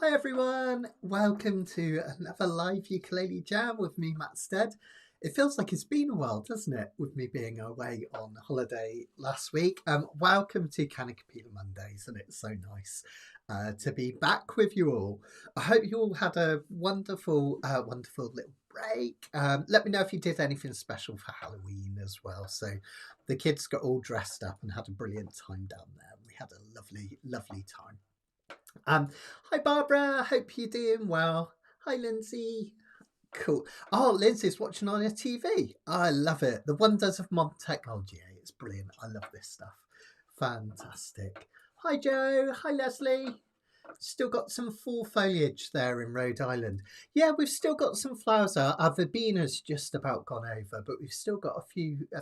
Hi everyone, welcome to another live ukulele jam with me, Matt Stead. It feels like it's been a while, doesn't it, with me being away on holiday last week. Welcome to Kanikapila Mondays, and it's so nice to be back with you all. I hope you all had a wonderful little break. Let me know if you did anything special for Halloween as well. So the kids got all dressed up and had a brilliant time down there. We had a lovely time. Hi Barbara, hope you're doing well. Hi Lindsay. Cool. Oh, Lindsay's watching on her TV. I love it. The wonders of modern technology. It's brilliant. I love this stuff. Fantastic. Hi Joe. Hi Leslie. Still got some fall foliage there in Rhode Island. Yeah, we've still got some flowers out. Our verbena's just about gone over, but we've still got a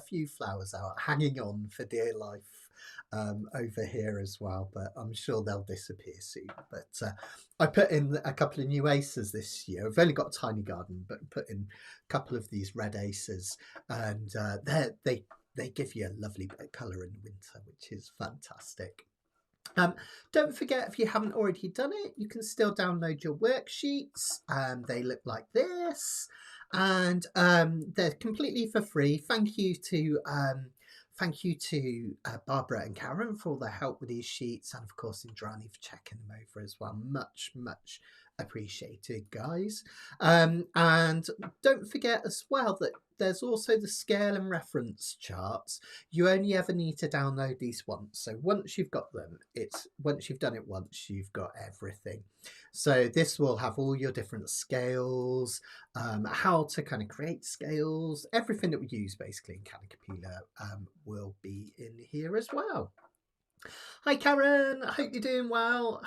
few flowers out, hanging on for dear life over here as well. But I'm sure they'll disappear soon. But I put in a couple of new aces this year. I've only got a tiny garden, but put in a couple of these red aces, and they give you a lovely bit of colour in the winter, which is fantastic. Don't forget, if you haven't already done it, you can still download your worksheets. They look like this, and they're completely for free. Thank you to Barbara and Karen for all their help with these sheets, and of course Indrani for checking them over as well. Much appreciated, guys. And don't forget as well that there's also the scale and reference charts. You only ever need to download these once. So once you've got them, once you've done it once, you've got everything. So this will have all your different scales, how to kind of create scales, everything that we use basically in Kanikapila will be in here as well. Hi Karen, I hope you're doing well.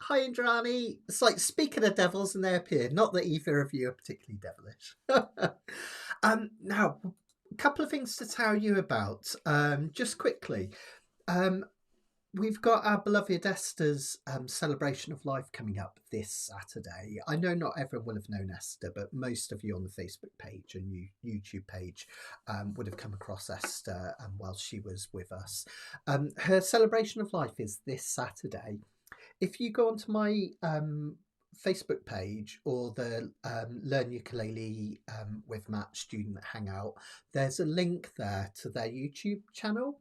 Hi Indrani. It's like speaking of devils and they appear. Not that either of you are particularly devilish. Now, a couple of things to tell you about. Just quickly. We've got our beloved Esther's celebration of life coming up this Saturday. I know not everyone will have known Esther, but most of you on the Facebook page and YouTube page would have come across Esther while she was with us. Her celebration of life is this Saturday. If you go onto my Facebook page or the Learn Ukulele with Matt Student Hangout, there's a link there to their YouTube channel.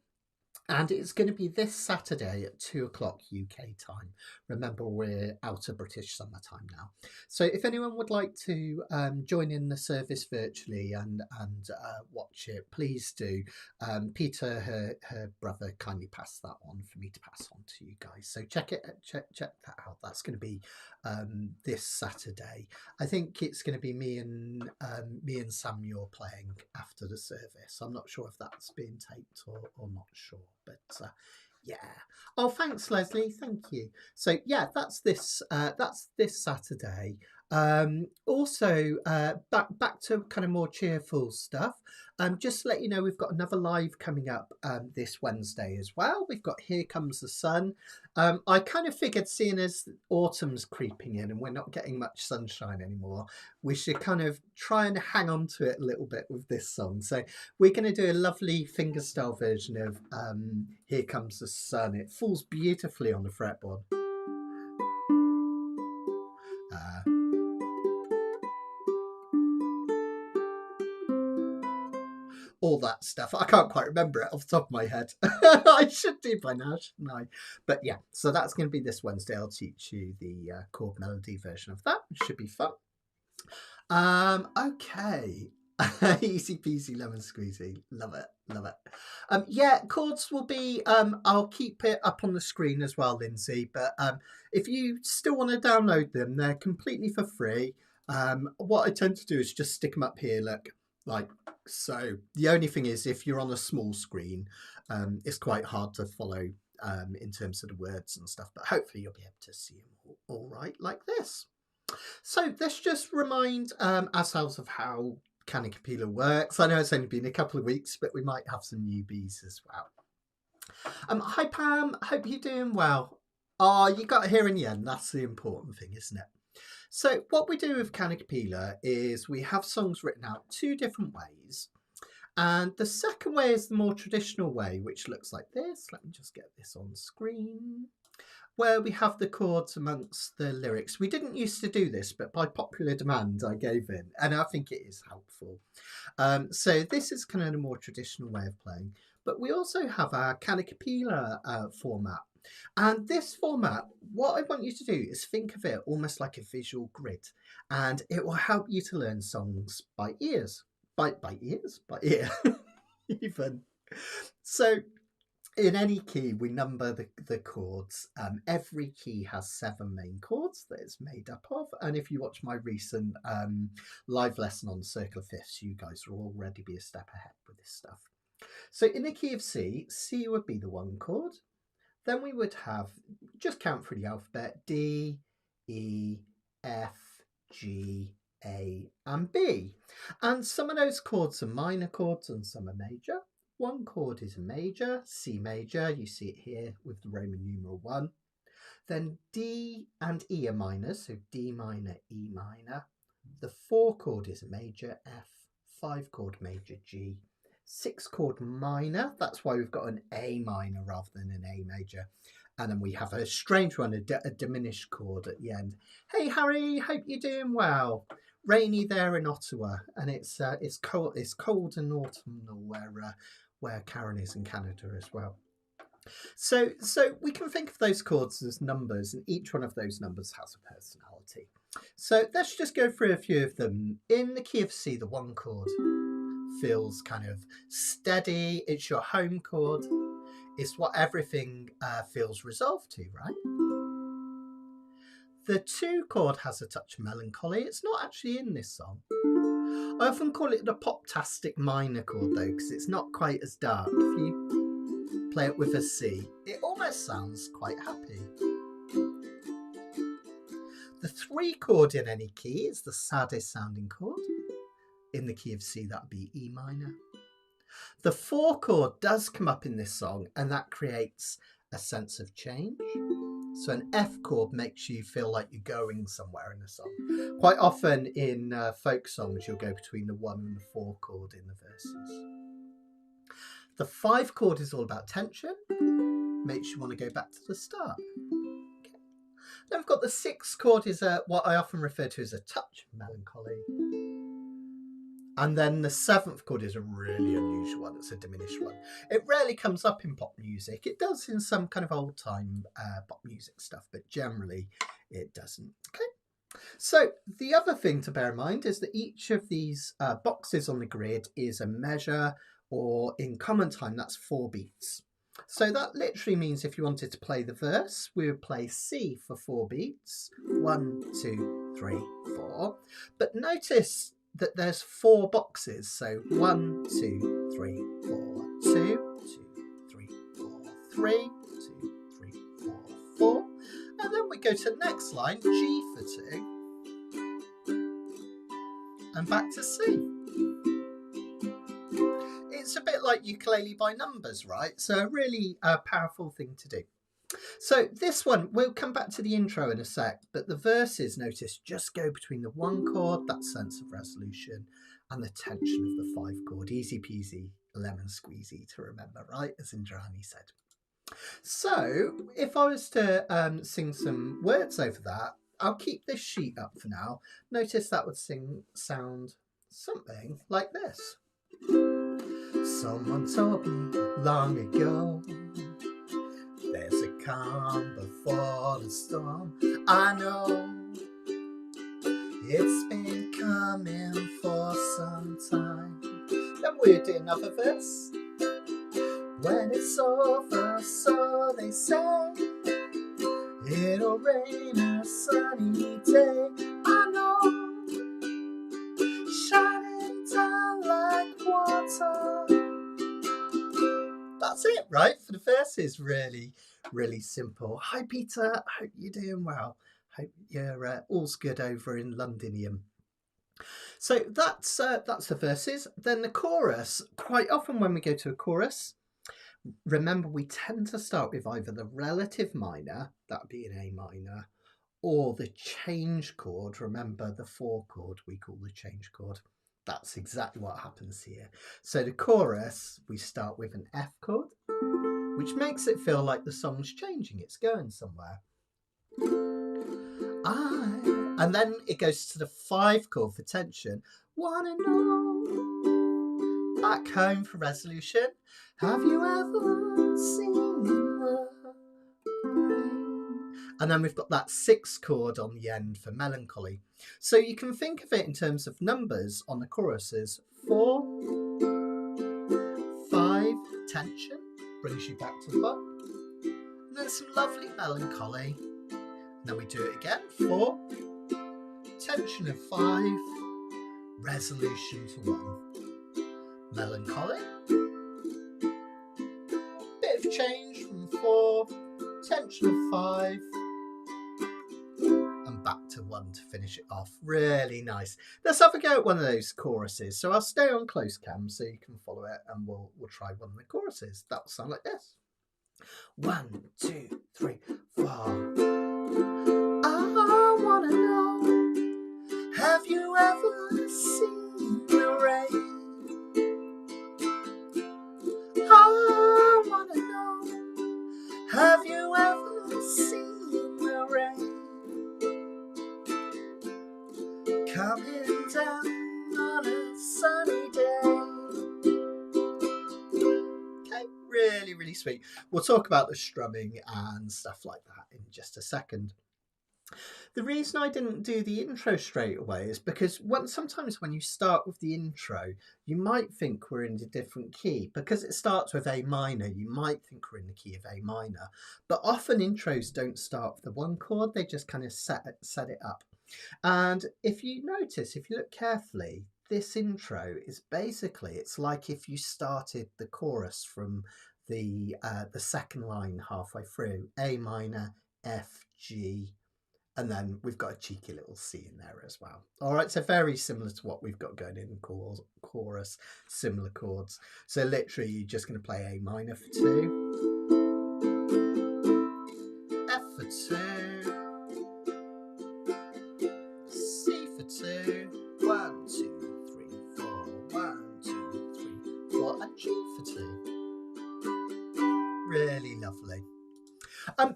And it's going to be this Saturday at 2 o'clock UK time. Remember, we're out of British summertime now. So if anyone would like to join in the service virtually and watch it, please do. Peter, her brother, kindly passed that on for me to pass on to you guys. So check that out. That's going to be this Saturday. I think it's going to be me and Samuel playing after the service. I'm not sure if that's being taped or not sure. But yeah. Oh, thanks, Leslie. Thank you. So yeah, that's this Saturday. Also, back to kind of more cheerful stuff. Just to let you know, we've got another live coming up this Wednesday as well. We've got Here Comes the Sun. I kind of figured, seeing as autumn's creeping in and we're not getting much sunshine anymore, we should kind of try and hang on to it a little bit with this song. So we're going to do a lovely fingerstyle version of Here Comes the Sun. It falls beautifully on the fretboard. All that stuff. I can't quite remember it off the top of my head. I should do by now, shouldn't I? But yeah, so that's going to be this Wednesday. I'll teach you the chord melody version of that. It should be fun. Okay. Easy peasy lemon squeezy. Love it. Yeah, chords will be, I'll keep it up on the screen as well, Lindsay. But if you still want to download them, they're completely for free. What I tend to do is just stick them up here, look. Like so. The only thing is, if you're on a small screen, it's quite hard to follow in terms of the words and stuff, but hopefully you'll be able to see them all right like this. So let's just remind ourselves of how Kanikapila works. I know it's only been a couple of weeks, but we might have some newbies as well. Hi Pam, hope you're doing well. Oh, you got here in the end. That's the important thing, isn't it? So what we do with Kanikapila is we have songs written out two different ways. And the second way is the more traditional way, which looks like this. Let me just get this on screen. where we have the chords amongst the lyrics. We didn't used to do this, but by popular demand I gave in, and I think it is helpful. So this is kind of a more traditional way of playing, but we also have our Kanikapila format. And this format, what I want you to do is think of it almost like a visual grid, and it will help you to learn songs by ears. By ear, even. So in any key, we number the chords. Every key has 7 main chords that it's made up of. And if you watch my recent live lesson on Circle of Fifths, you guys will already be a step ahead with this stuff. So in the key of C, C would be the 1 chord. Then we would have, just count through the alphabet, D, E, F, G, A and B. And some of those chords are minor chords and some are major. 1 chord is a major, C major, you see it here with the Roman numeral 1. Then D and E are minor, so D minor, E minor. The 4 chord is a major, F, 5 chord major, G. 6 chord minor, that's why we've got an A minor rather than an A major. And then we have a strange one, a diminished chord at the end. Hey Harry, hope you're doing well. Rainy there in Ottawa, and it's cold and autumnal where Karen is in Canada as well. So we can think of those chords as numbers, and each one of those numbers has a personality. So let's just go through a few of them. In the key of C, the 1 chord feels kind of steady. It's your home chord. It's what everything feels resolved to, right? The 2 chord has a touch of melancholy. It's not actually in this song. I often call it the pop-tastic minor chord though, because it's not quite as dark. If you play it with a C, it almost sounds quite happy. The 3 chord in any key is the saddest sounding chord. In the key of C, that would be E minor. The 4 chord does come up in this song, and that creates a sense of change. So an F chord makes you feel like you're going somewhere in a song. Quite often in folk songs, you'll go between the 1 and the 4 chord in the verses. The 5 chord is all about tension, makes you want to go back to the start. Okay. Then we've got the 6 chord is what I often refer to as a touch of melancholy. And then the 7th chord is a really unusual one. It's a diminished one. It rarely comes up in pop music. It does in some kind of old time pop music stuff, but generally it doesn't. Okay. So the other thing to bear in mind is that each of these boxes on the grid is a measure, or in common time, that's 4 beats. So that literally means if you wanted to play the verse, we would play C for 4 beats. 1, 2, 3, 4. But notice that there's 4 boxes. So 1, 2, 3, 4, 2, 2, 3, 4, 3, 2, 3, 4, 4. And then we go to the next line, G for 2. And back to C. It's a bit like ukulele by numbers, right? So a really powerful thing to do. So this one, we'll come back to the intro in a sec, but the verses, notice, just go between the 1 chord, that sense of resolution, and the tension of the 5 chord. Easy peasy, lemon squeezy to remember, right? As Indrani said. So if I was to sing some words over that, I'll keep this sheet up for now. Notice that would sound something like this. Someone told me long ago, there's a calm before the storm. I know it's been coming for some time. Then we'll do another verse. When it's over, so they say, it'll rain a sunny day. I know, shining down like water. That's it, right? For the verses, really, really simple. Hi, Peter. Hope you're doing well. Hope you're all's good over in Londinium. So that's the verses. Then the chorus. Quite often when we go to a chorus, remember we tend to start with either the relative minor, that would be an A minor, or the change chord. Remember the 4 chord we call the change chord. That's exactly what happens here. So the chorus, we start with an F chord, which makes it feel like the song's changing, it's going somewhere. And then it goes to the 5 chord for tension. Wanna know, back home for resolution. Have you ever seen the rain? And then we've got that 6 chord on the end for melancholy. So you can think of it in terms of numbers on the choruses. 4, 5, tension, brings you back to the bar. And then some lovely melancholy. And then we do it again. 4, tension of 5, resolution to 1. Melancholy. Bit of change from 4, tension of 5, and back to 1 to finish it off. Really nice. Let's have a go at one of those choruses. So I'll stay on close cam so you can follow it, and we'll try one of the choruses. That'll sound like this. 1, 2, 3, 4. I wanna know, have you ever seen the rain? I wanna know, have you ever seen the rain coming down on a sunny day? Okay, really, really sweet. We'll talk about the strumming and stuff like that in just a second. The reason I didn't do the intro straight away is because sometimes when you start with the intro, you might think we're in a different key. Because it starts with A minor, you might think we're in the key of A minor. But often intros don't start with the 1 chord, they just kind of set it up. And if you notice, if you look carefully, this intro is basically, it's like if you started the chorus from the second line halfway through. A minor, F, G, and then we've got a cheeky little C in there as well. All right, so very similar to what we've got going in the chorus, similar chords. So literally you're just going to play A minor for 2, F for 2, C for 2, 1, 2, 3, 4, 1, 2, 3, 4, and G for 2. Really lovely.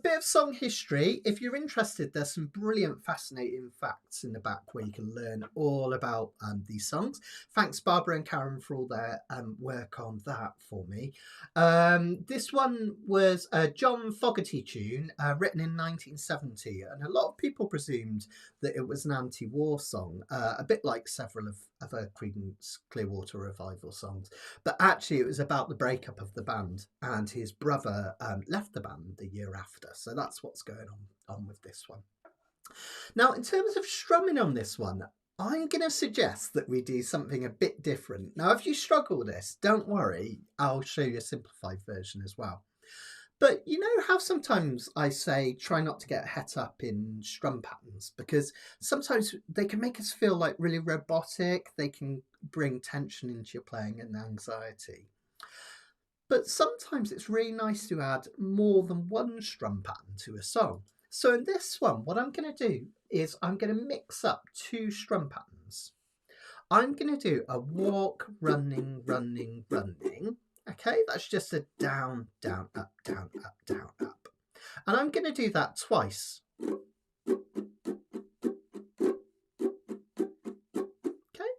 Bit of song history. If you're interested, there's some brilliant, fascinating facts in the back where you can learn all about these songs. Thanks, Barbara and Karen, for all their work on that for me. This one was a John Fogerty tune written in 1970, and a lot of people presumed that it was an anti-war song, a bit like several of other Creedence Clearwater Revival songs. But actually, it was about the breakup of the band, and his brother left the band the year after. So that's what's going on with this one. Now, in terms of strumming on this one, I'm going to suggest that we do something a bit different. Now, if you struggle with this, don't worry, I'll show you a simplified version as well. But you know how sometimes I say try not to get het up in strum patterns, because sometimes they can make us feel like really robotic, they can bring tension into your playing and anxiety. But sometimes it's really nice to add more than one strum pattern to a song. So in this one, what I'm going to do is I'm going to mix up 2 strum patterns. I'm going to do a walk, running, running, running. Okay, that's just a down, down, up, down, up, down, up. And I'm going to do that twice. Okay,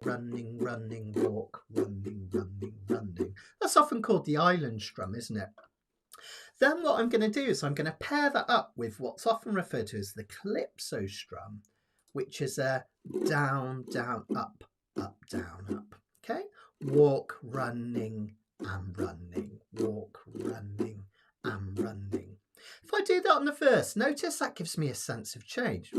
running, running, walk, running, running, running. That's often called the island strum, isn't it? Then what I'm going to do is I'm going to pair that up with what's often referred to as the calypso strum, which is a down, down, up, up, down, up. Okay, walk, running, and running, walk, running, and running. If I do that on the verse, notice that gives me a sense of change.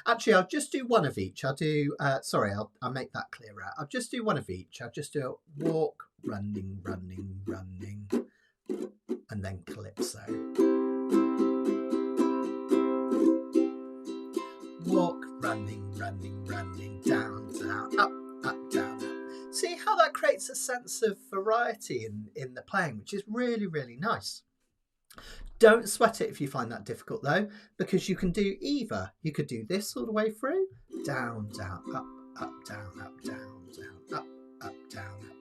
Actually, I'll just do one of each. I'll do, I'll make that clearer. I'll just do one of each. I'll just do a walk, running, running, running, and then calypso. Walk, running, running, running, down, down, up, up, down, up. See how that creates a sense of variety in the playing, which is really, really nice. Don't sweat it if you find that difficult though, because you can do either. You could do this all the way through, down, down, up, up, down, up, down, down, up, up, down, up.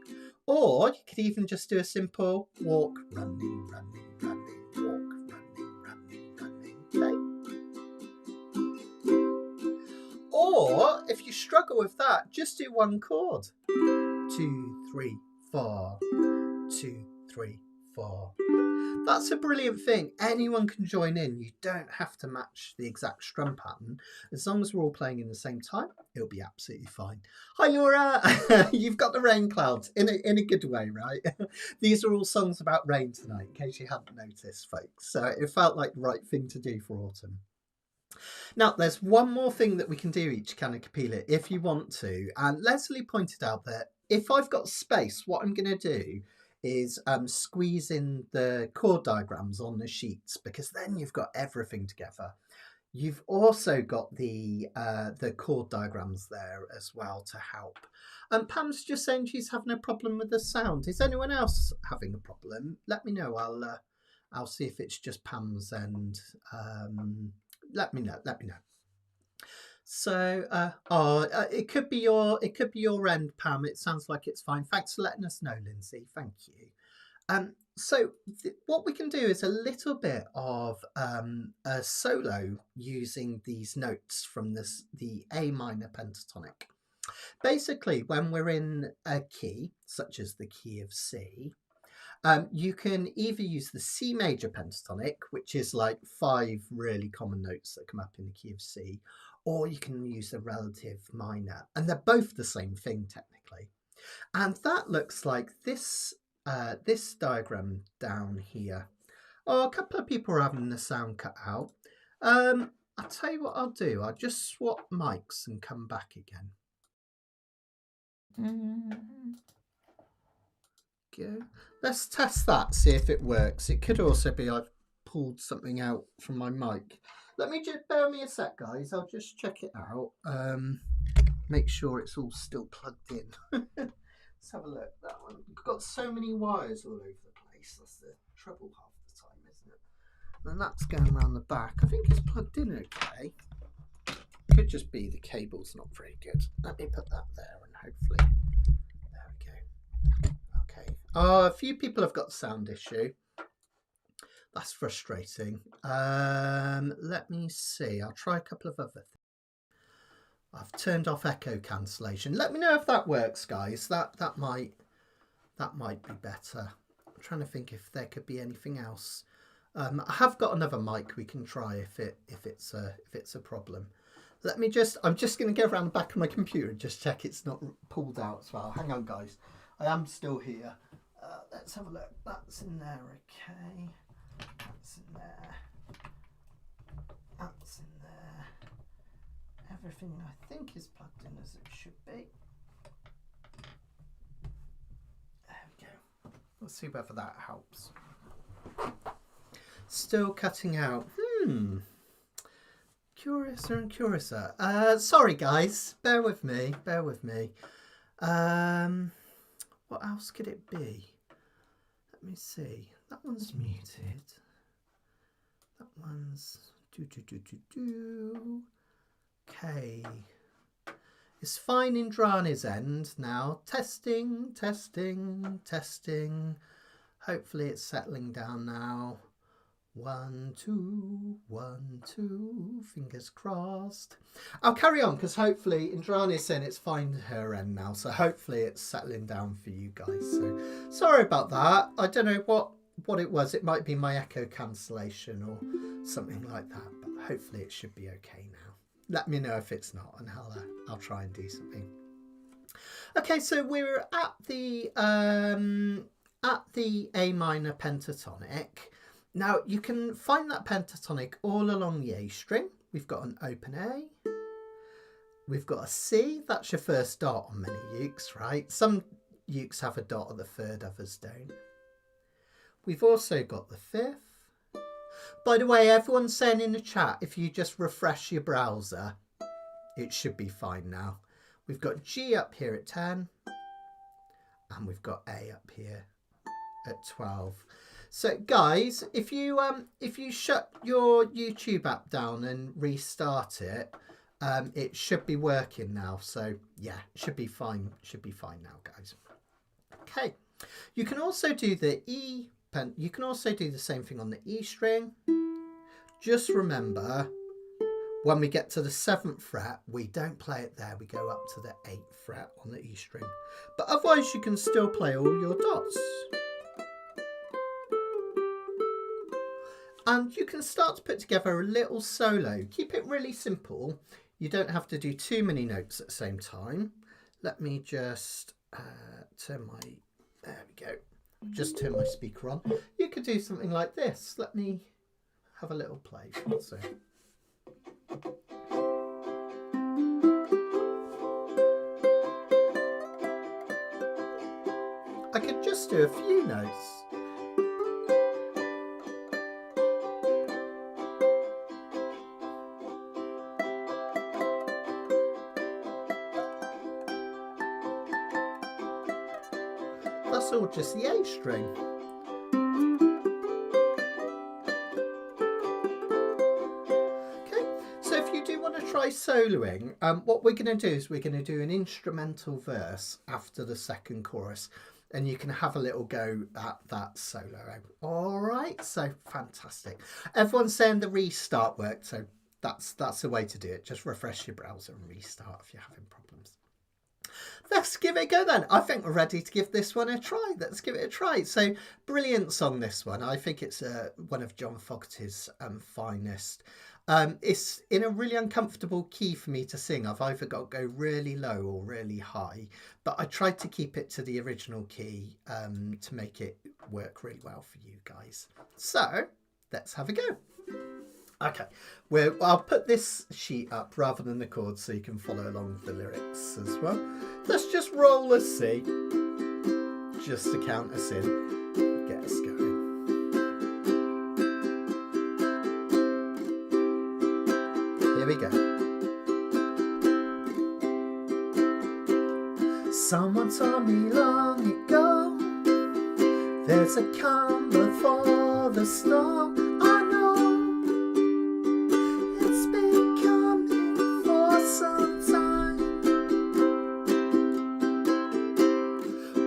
Or you could even just do a simple walk, running, running, running, walk, running, running, running. Okay. Or if you struggle with that, just do one chord. 2, 3, 4. 2, 3, 4. That's a brilliant thing. Anyone can join in. You don't have to match the exact strum pattern. As long as we're all playing in the same time, it'll be absolutely fine. Hi, Laura. You've got the rain clouds in a good way, right? These are all songs about rain tonight, in case you hadn't noticed, folks. So it felt like the right thing to do for autumn. Now, there's one more thing that we can do each Kanikapila if you want to. And Leslie pointed out that if I've got space, what I'm going to do is squeeze in the chord diagrams on the sheets, because then you've got everything together. You've also got the chord diagrams there as well to help. And Pam's just saying she's having a problem with the sound. Is anyone else having a problem? Let me know. I'll see if it's just Pam's end. Let me know. So, it could be your end, Pam. It sounds like it's fine. Thanks for letting us know, Lindsay. Thank you. So what we can do is a little bit of a solo using these notes from the A minor pentatonic. Basically, when we're in a key, such as the key of C, you can either use the C major pentatonic, which is like 5 really common notes that come up in the key of C, or you can use the relative minor, and they're both the same thing technically. And that looks like this this diagram down here. Oh, a couple of people are having the sound cut out. I'll tell you what I'll do. I'll just swap mics and come back again. Go. Let's test that, see if it works. It could also be I've pulled something out from my mic. Let me just bear me a sec, guys. I'll just check it out. Make sure it's all still plugged in. Let's have a look. That one. We've got so many wires all over the place. That's the trouble half the time, isn't it? And that's going around the back. I think it's plugged in okay. Could just be the cable's not very good. Let me put that there and hopefully. There we go. Okay. A few people have got the sound issue. That's frustrating. Let me see. I'll try a couple of other things. I've turned off echo cancellation. Let me know if that works, guys. That might be better. I'm trying to think if there could be anything else. I have got another mic we can try if it's a problem. Let me just. I'm just going to go around the back of my computer and just check it's not pulled out as well. Hang on, guys. I am still here. Let's have a look. That's in there, okay. That's in there. That's in there. Everything I think is plugged in as it should be. There we go. Let's see whether that helps. Still cutting out. Curiouser and curiouser. Sorry guys, bear with me. What else could it be? Let me see. That one's muted. That one's Okay. It's fine in Drani's end now. Testing. Hopefully it's settling down now. 1, 2, 1, 2. Fingers crossed. I'll carry on because hopefully Indrani's saying it's fine at her end now. So hopefully it's settling down for you guys. So sorry about that. I don't know what it was. It might be my echo cancellation or something like that. But hopefully it should be okay now. Let me know if it's not, and I'll try and do something. Okay, so we're at the A minor pentatonic. Now you can find that pentatonic all along the A string. We've got an open A. We've got a C. That's your first dot on many ukes, right? Some ukes have a dot at the third, others don't. We've also got the fifth. By the way, everyone's saying in the chat, if you just refresh your browser, it should be fine now. We've got G up here at 10, and we've got A up here at 12. So guys, if you shut your YouTube app down and restart it, it should be working now. So yeah, it should be fine. Should be fine now, guys. Okay, you can also do the E pen. You can also do the same thing on the E string. Just remember, when we get to the 7th fret, we don't play it there. We go up to the 8th fret on the E string. But otherwise, you can still play all your dots. And you can start to put together a little solo. Keep it really simple. You don't have to do too many notes at the same time. Let me just turn my, there we go. Just turn my speaker on. You could do something like this. Let me have a little play. So. I could just do a few notes. That's all just the A string. Okay, so if you do want to try soloing, what we're going to do is we're going to do an instrumental verse after the 2nd chorus, and you can have a little go at that solo. All right, so fantastic. Everyone's saying the restart worked, so that's the way to do it. Just refresh your browser and restart if you're having problems. Let's give it a go then. I think we're ready to give this one a try. Let's give it a try. So, brilliant song, this one. I think it's one of John Fogerty's finest. It's in a really uncomfortable key for me to sing. I've either got to go really low or really high, but I tried to keep it to the original key to make it work really well for you guys. So, let's have a go. Okay, I'll put this sheet up rather than the chords so you can follow along with the lyrics as well. Let's just roll a C, just to count us in, get us going. Here we go. Someone told me long ago, there's a calm before the storm. I know.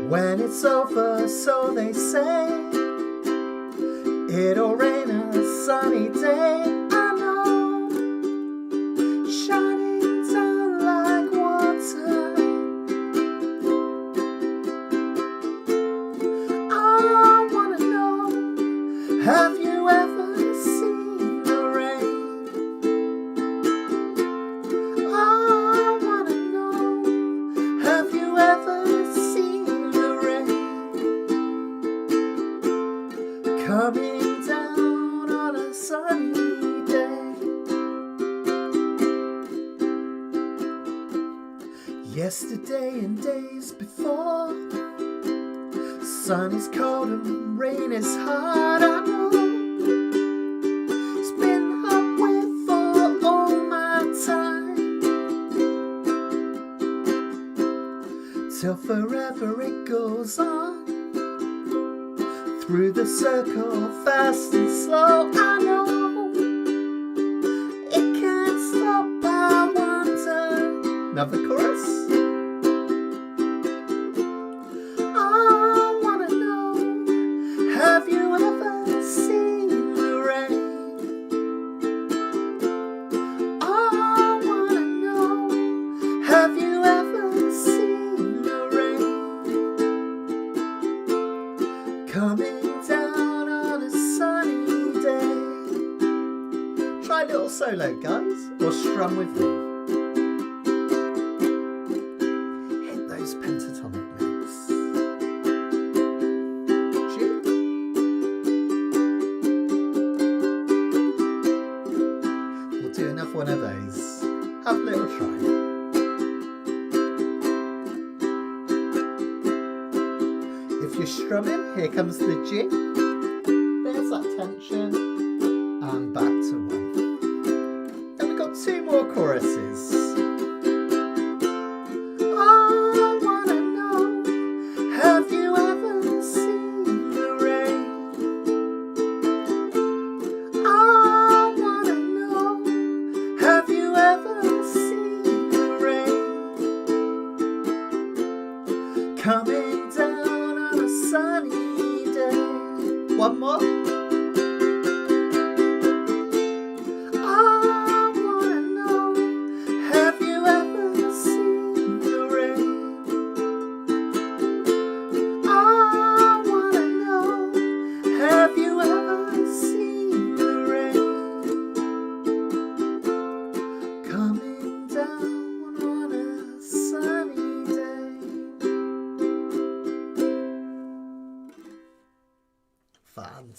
When it's over, so they say, it'll rain a sunny day. I know, shining down like water. I wanna know, have you ever seen the rain? I wanna know, have you ever coming down on a sunny day? Yesterday and days before, sun is cold and rain is hard. I know it's been up with for all my time, till forever it goes on. Through the circle, fast and slow, I know it can't stop, I wonder. Another chorus. I wanna know, have you ever seen the rain? I wanna know, have you ever seen the rain? Coming down on a sunny day. Try a little solo, guys, or strum with me. Hit those pentatonic notes. G. We'll do another one of those. Have a little try. You're strumming, here comes the G, there's that tension, and back to 1. Then we've got 2 more choruses. I wanna know, have you ever seen the rain? I wanna know, have you ever seen the rain? Coming down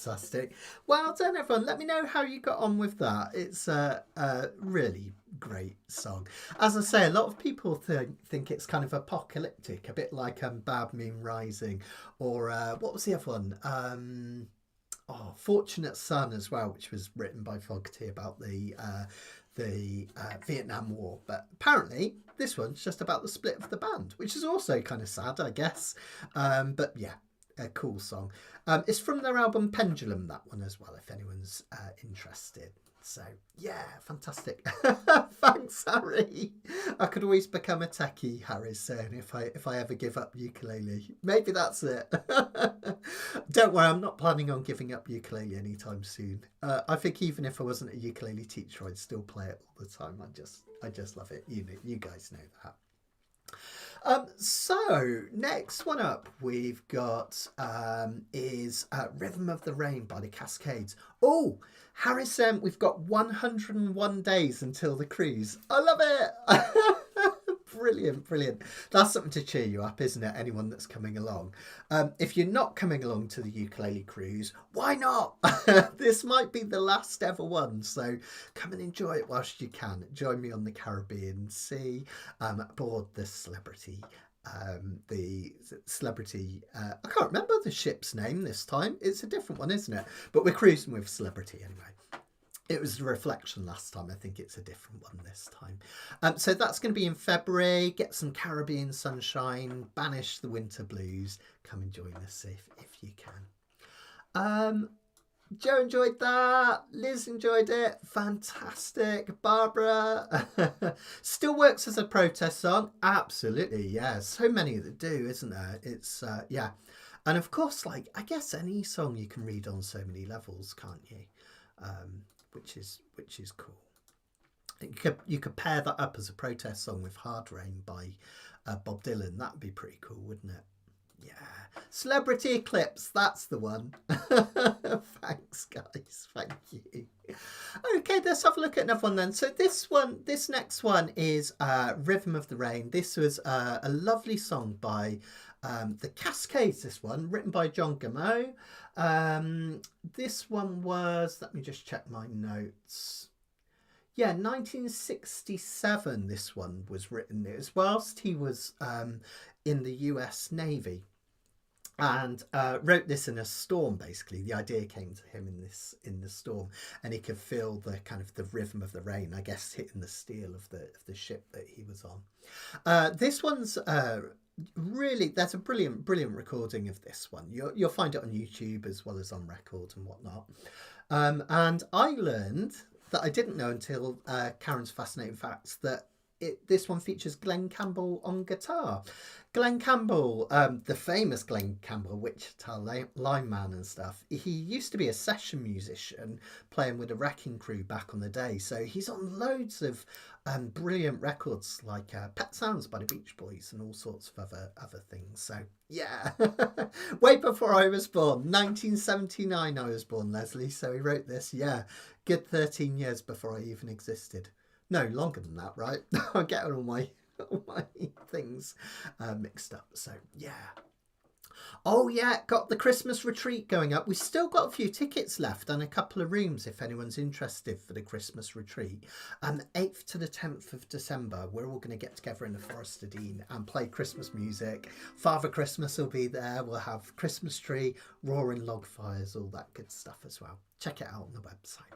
Fantastic. Well done, everyone. Let me know how you got on with that. It's a really great song. As I say, a lot of people think it's kind of apocalyptic, a bit like Bad Moon Rising, or what was the other one? Fortunate Son as well, which was written by Fogerty about the Vietnam War. But apparently this one's just about the split of the band, which is also kind of sad, I guess. But yeah, a cool song. It's from their album Pendulum, that one as well, if anyone's interested. So yeah, fantastic. Thanks, Harry. I could always become a techie, Harry's saying, if I ever give up ukulele. Maybe that's it. Don't worry, I'm not planning on giving up ukulele anytime soon. I think even if I wasn't a ukulele teacher, I'd still play it all the time. I just love it. You guys know that. So next one up we've got is Rhythm of the Rain by the Cascades. Oh, Harris, we've got 101 days until the cruise. I love it. Brilliant. That's something to cheer you up, isn't it? Anyone that's coming along. If you're not coming along to the ukulele cruise, why not? This might be the last ever one, so come and enjoy it whilst you can. Join me on the Caribbean Sea aboard the Celebrity. I can't remember the ship's name this time. It's a different one, isn't it? But we're cruising with Celebrity anyway. It was the Reflection last time. I think it's a different one this time. So that's going to be in February. Get some Caribbean sunshine. Banish the winter blues. Come and join us if you can. Joe enjoyed that. Liz enjoyed it. Fantastic. Barbara. Still works as a protest song. Absolutely, yeah. So many that do, isn't there? It's, yeah. And of course, like, I guess any song you can read on so many levels, can't you? Which is cool. You could pair that up as a protest song with Hard Rain by Bob Dylan. That would be pretty cool, wouldn't it? Yeah. Celebrity Eclipse, that's the one. Thanks, guys. Thank you. Okay, let's have a look at another one then. So this next one is Rhythm of the Rain. This was a lovely song by the Cascades, this one, written by John Gameau. This one was, let me just check my notes. Yeah, 1967 this one was written. It was whilst he was in the US Navy, and wrote this in a storm. Basically, the idea came to him in the storm, and he could feel the kind of the rhythm of the rain, I guess, hitting the steel of the ship that he was on. This one's really, that's a brilliant recording of this one. You'll find it on YouTube as well as on record and whatnot. And I learned that I didn't know until Karen's Fascinating Facts that this one features Glenn Campbell on guitar. Glenn Campbell, the famous Glenn Campbell, Wichita lineman and stuff, he used to be a session musician playing with a wrecking crew back on the day. So he's on loads of brilliant records like Pet Sounds by the Beach Boys and all sorts of other things. So yeah, way before I was born, 1979 I was born, Leslie. So he wrote this, yeah, good 13 years before I even existed. No, longer than that, right? I get all my things mixed up. So yeah. Oh yeah, got the Christmas retreat going up. We've still got a few tickets left and a couple of rooms if anyone's interested for the Christmas retreat. 8th to the 10th of December, we're all going to get together in the Forest of Dean and play Christmas music. Father Christmas will be there. We'll have Christmas tree, roaring log fires, all that good stuff as well. Check it out on the website.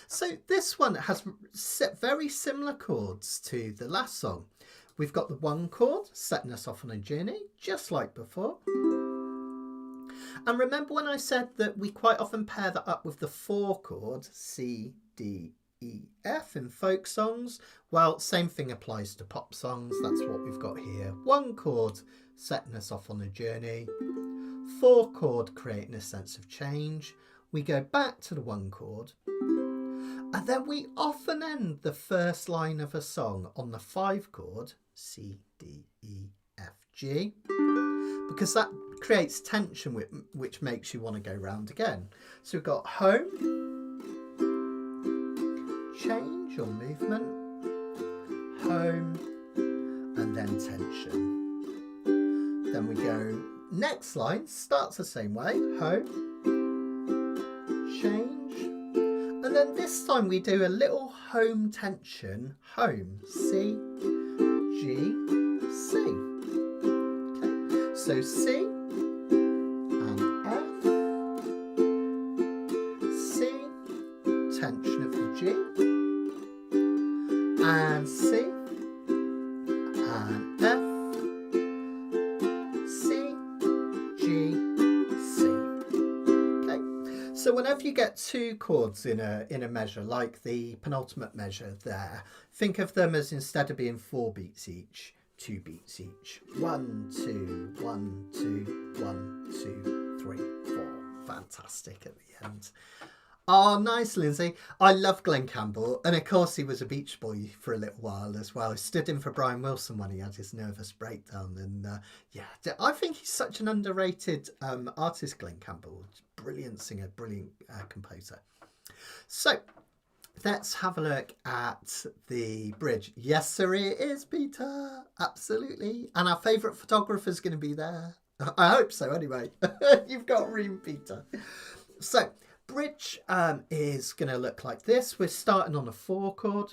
So this one has very similar chords to the last song. We've got the 1 chord setting us off on a journey, just like before. And remember when I said that we quite often pair that up with the 4 chord, C, D, E, F in folk songs? Well, same thing applies to pop songs. That's what we've got here. 1 chord setting us off on a journey. 4 chord creating a sense of change. We go back to the 1 chord. And then we often end the first line of a song on the 5 chord, C, D, E, F, G, because that creates tension which makes you want to go round again. So we've got home, change or movement, home, and then tension. Then we go, next line starts the same way, home, change. And then this time we do a little home tension, home, C, G, C. Okay, so C and F, C, tension of the G, and C, and F, C, G, C. Okay, so whenever you get two chords in a measure, like the penultimate measure there, think of them as, instead of being 4 beats each, 2 beats each. 1, 2, 1, 2, 1, 2, 3, 4. Fantastic at the end. Oh, nice, Lindsay. I love Glenn Campbell. And of course, he was a Beach Boy for a little while as well. He stood in for Brian Wilson when he had his nervous breakdown. And yeah, I think he's such an underrated artist, Glenn Campbell. Brilliant singer, brilliant composer. So let's have a look at the bridge. Yes, sir, it is, Peter. Absolutely. And our favourite photographer is going to be there. I hope so, anyway. You've got room, Peter. So bridge is going to look like this. We're starting on a 4 chord.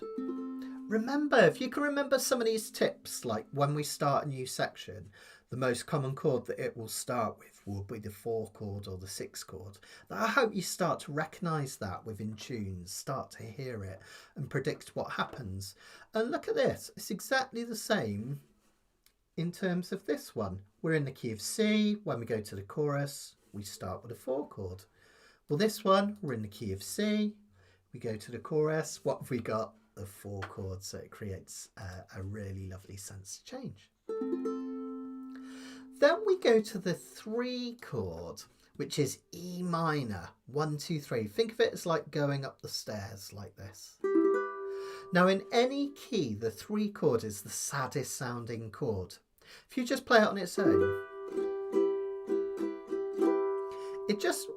Remember, if you can remember some of these tips, like when we start a new section, the most common chord that it will start with will be the 4 chord or the 6 chord. I hope you start to recognise that within tunes, start to hear it and predict what happens. And look at this, it's exactly the same in terms of this one. We're in the key of C. When we go to the chorus, we start with a 4 chord. Well, this one, we're in the key of C. We go to the chorus. What have we got? The 4 chords. So it creates a really lovely sense of change. Then we go to the 3 chord, which is E minor. 1, 2, 3. Think of it as like going up the stairs like this. Now, in any key, the 3 chord is the saddest sounding chord. If you just play it on its own, it just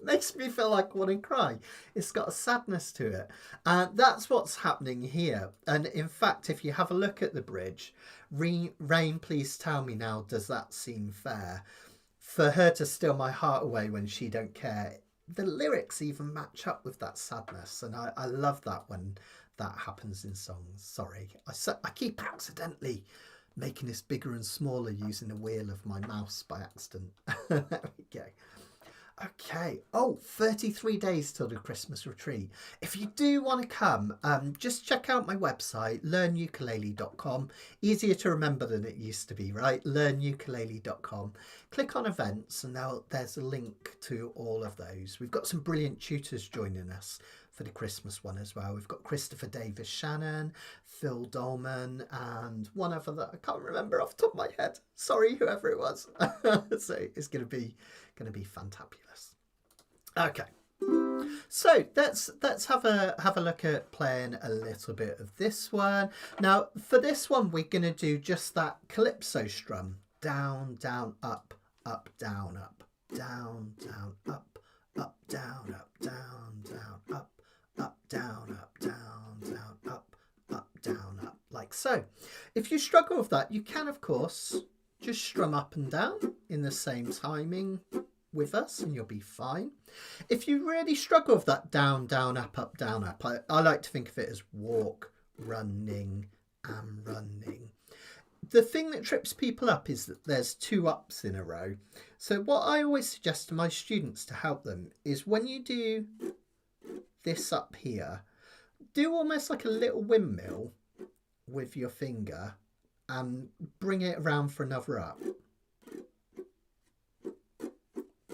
makes me feel like I want to cry. It's got a sadness to it. And that's what's happening here. And in fact, if you have a look at the bridge, Rain, please tell me now, does that seem fair? For her to steal my heart away when she don't care. The lyrics even match up with that sadness. And I love that when that happens in songs. Sorry, I keep accidentally making this bigger and smaller using the wheel of my mouse by accident. There we go. Okay. Oh, 33 days till the Christmas retreat. If you do want to come, just check out my website, learnukulele.com. Easier to remember than it used to be, right? learnukulele.com. Click on events and there's a link to all of those. We've got some brilliant tutors joining us for the Christmas one as well. We've got Christopher Davis Shannon, Phil Dolman, and one other that I can't remember off the top of my head. Sorry, whoever it was. So it's going to be fantabulous. Okay, so let's have a look at playing a little bit of this one. Now for this one we're going to do just that calypso strum. Down, down, up, up, down, up, down, down, up, up, down, up, down, down, up, up, down, up, down, down, up, up, down, up, like so. If you struggle with that, you can of course just strum up and down in the same timing with us and you'll be fine. If you really struggle with that down, down, up, down, up, I like to think of it as walk, running and running. The thing that trips people up is that there's 2 ups in a row. So what I always suggest to my students to help them is when you do this up here, do almost like a little windmill with your finger and bring it around for another up.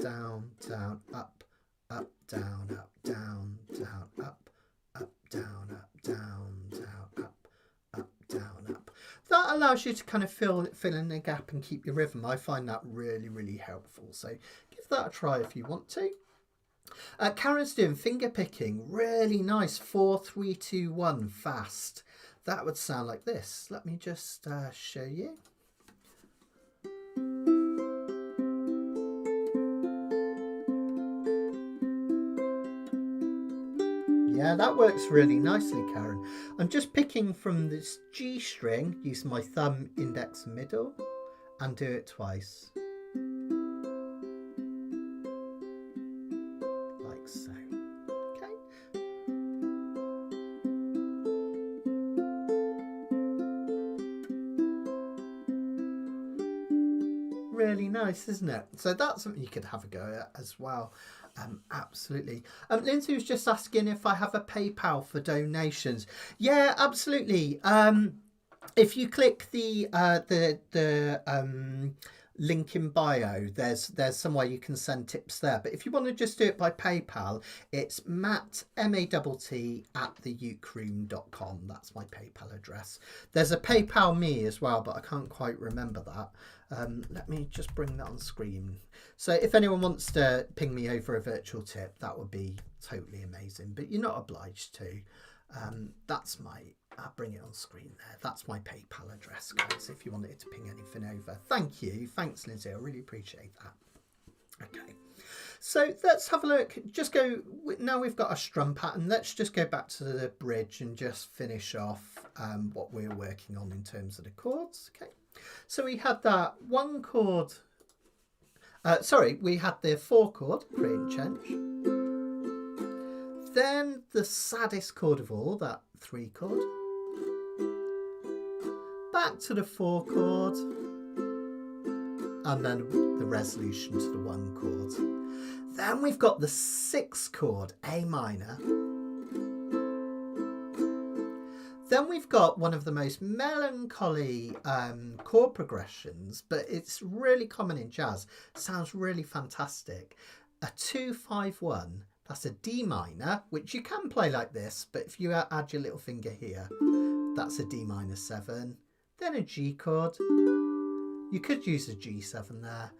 Down, down, up, up, down, up, down, down, up, up, down, up, down, down, up, up, down, up. That allows you to kind of fill in the gap and keep your rhythm. I find that really, really helpful. So give that a try if you want to. Karen's doing finger picking. Really nice. 4, 3, 2, 1 fast. That would sound like this. Let me just show you. Yeah, that works really nicely, Karen. I'm just picking from this G string, using my thumb, index and middle, and do it twice. really nice, isn't it? So that's something you could have a go at as well. Absolutely. Lindsay was just asking if I have a PayPal for donations. Yeah, absolutely. If you click the link in bio, there's somewhere you can send tips there. But if you want to just do it by PayPal, it's Matt, M-A-T-T, @theukeroom.com. That's my PayPal address. There's a PayPal me as well, but I can't quite remember that. Let me just bring that on screen. So if anyone wants to ping me over a virtual tip, that would be totally amazing. But you're not obliged to. That's my... I'll bring it on screen there. That's my PayPal address, guys, if you wanted to ping anything over. Thank you. Thanks, Lindsay. I really appreciate that. Okay. So let's have a look. Just go... Now we've got a strum pattern. Let's just go back to the bridge and just finish off what we're working on in terms of the chords. Okay. So we had that one chord... we had the 4 chord, create change. Then the saddest chord of all, that 3 chord. Back to the 4 chord. And then the resolution to the 1 chord. Then we've got the 6 chord, A minor. Then we've got one of the most melancholy chord progressions, but it's really common in jazz. Sounds really fantastic. A 2-5-1. That's a D minor, which you can play like this, but if you add your little finger here, that's a D minor 7. Then a G chord. You could use a G7 there.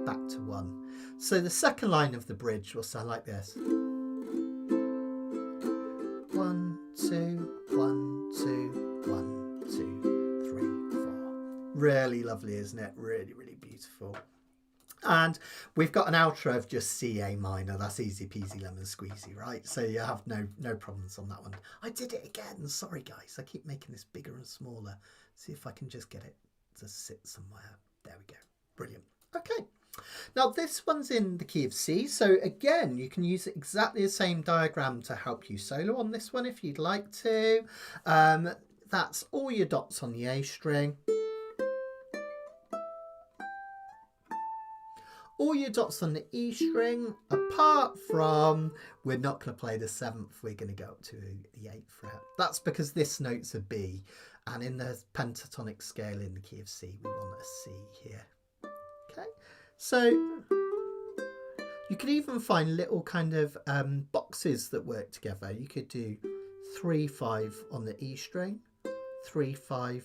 Back to 1. So the second line of the bridge will sound like this. 1, 2, 1, 2, 1, 2, 3, 4. Really lovely, isn't it? Really, really beautiful. And we've got an outro of just C, A minor. That's easy peasy lemon squeezy, right? So you have no problems on that one. I did it again. Sorry, guys. I keep making this bigger and smaller. See if I can just get it to sit somewhere. There we go. Brilliant. Okay. Now this one's in the key of C. So again, you can use exactly the same diagram to help you solo on this one if you'd like to. That's all your dots on the A string. All your dots on the E string, apart from, we're not going to play the 7th, we're going to go up to the 8th fret. That's because this note's a B, and in the pentatonic scale in the key of C, we want a C here. Okay, so you could even find little kind of boxes that work together. You could do 3-5 on the E string, 3-5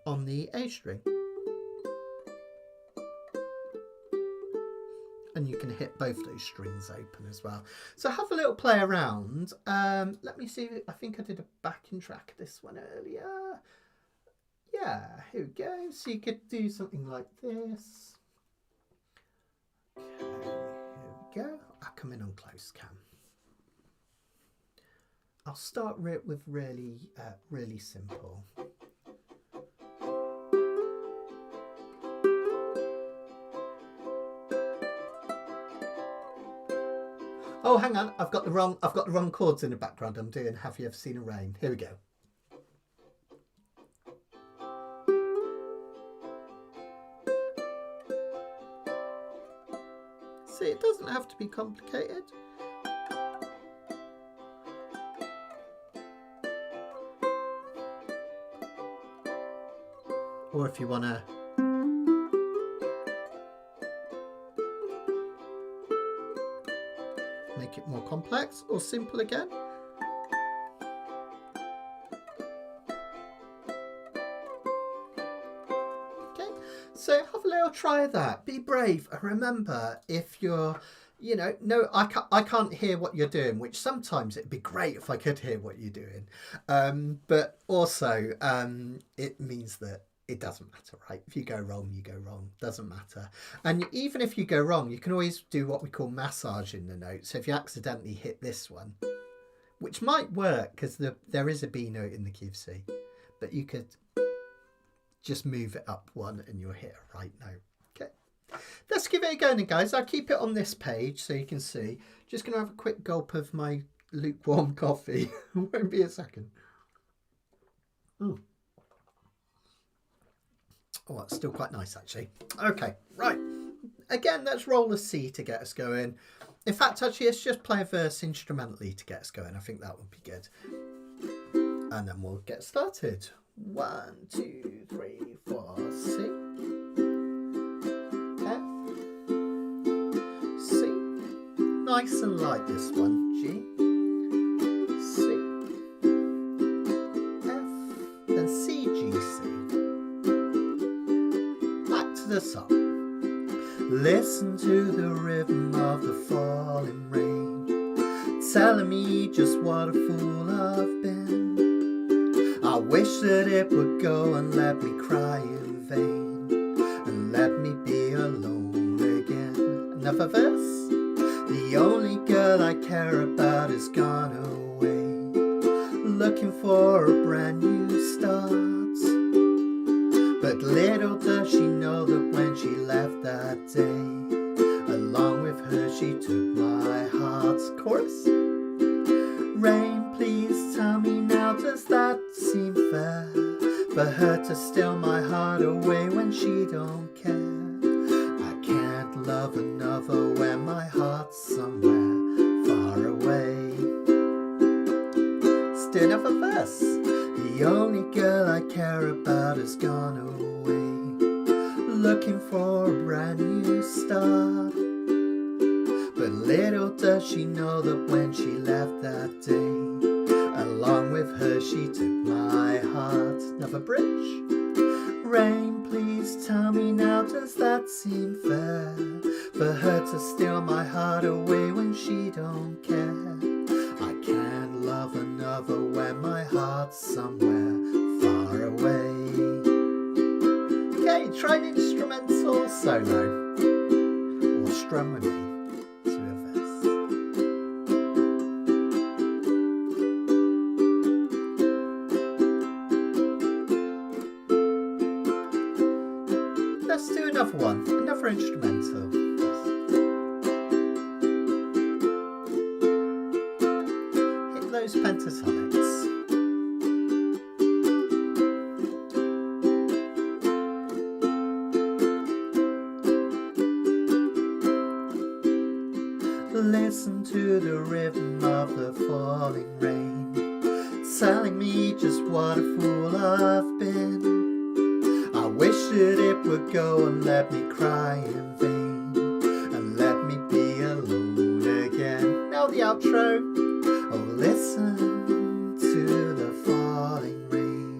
on the A string. And you can hit both those strings open as well. So have a little play around. Let me see. I think I did a backing track of this one earlier. Yeah, here we go. So you could do something like this. Okay, here we go. I'll come in on close cam. I'll start with really, really simple. Oh, hang on, I've got the wrong chords in the background. I'm doing Have You Ever Seen a Rain? Here we go. See, it doesn't have to be complicated. Or if you want to make it more complex or simple again. Okay, so have a little try of that. Be brave, and remember, if you're, no, I can't hear what you're doing, which sometimes it'd be great if I could hear what you're doing, but also it means that it doesn't matter, right? If you go wrong, you go wrong. Doesn't matter. And even if you go wrong, you can always do what we call massaging the note. So if you accidentally hit this one, which might work because there is a B note in the key of C, but you could just move it up one and you'll hit a right note. Okay. Let's give it a go then, guys. I'll keep it on this page so you can see. Just going to have a quick gulp of my lukewarm coffee. Won't be a second. Oh, it's still quite nice, actually. Okay, right. Again, let's roll a C to get us going. In fact, actually, let's just play a verse instrumentally to get us going. I think that would be good. And then we'll get started. 1, 2, 3, 4, C. F. C. Nice and light, this one. G. C. F. Then C, G, C. Back to the song. Listen to the rhythm of the falling rain, telling me just what a fool I've been. I wish that it would go and let me cry in vain, and let me be alone again. Another verse. The only girl I care about is gone away, looking for a brand new start. But little does she know that when she left that day, along with her she took my heart's chorus. Rain, please tell me now, does that seem fair? For her to steal my heart away when she don't care. I can't love another when my heart's somewhere far away. Still another verse. The only girl I care about has gone away, looking for a brand new start. But little does she know that when she left that day, along with her she took my heart. Another bridge. Rain, please tell me now, does that seem fair? For her to steal my heart away when she don't care. I can't love another when my heart's somewhere far away. Okay, try an instrumental solo. Or strum with me. Let's do another one, another instrumental. Hit those pentatonics. Listen to the rhythm of the falling rain, telling me just what a fool I've been. I wish that it would go and let me cry in vain, and let me be alone again. Now the outro. Oh, listen to the falling rain,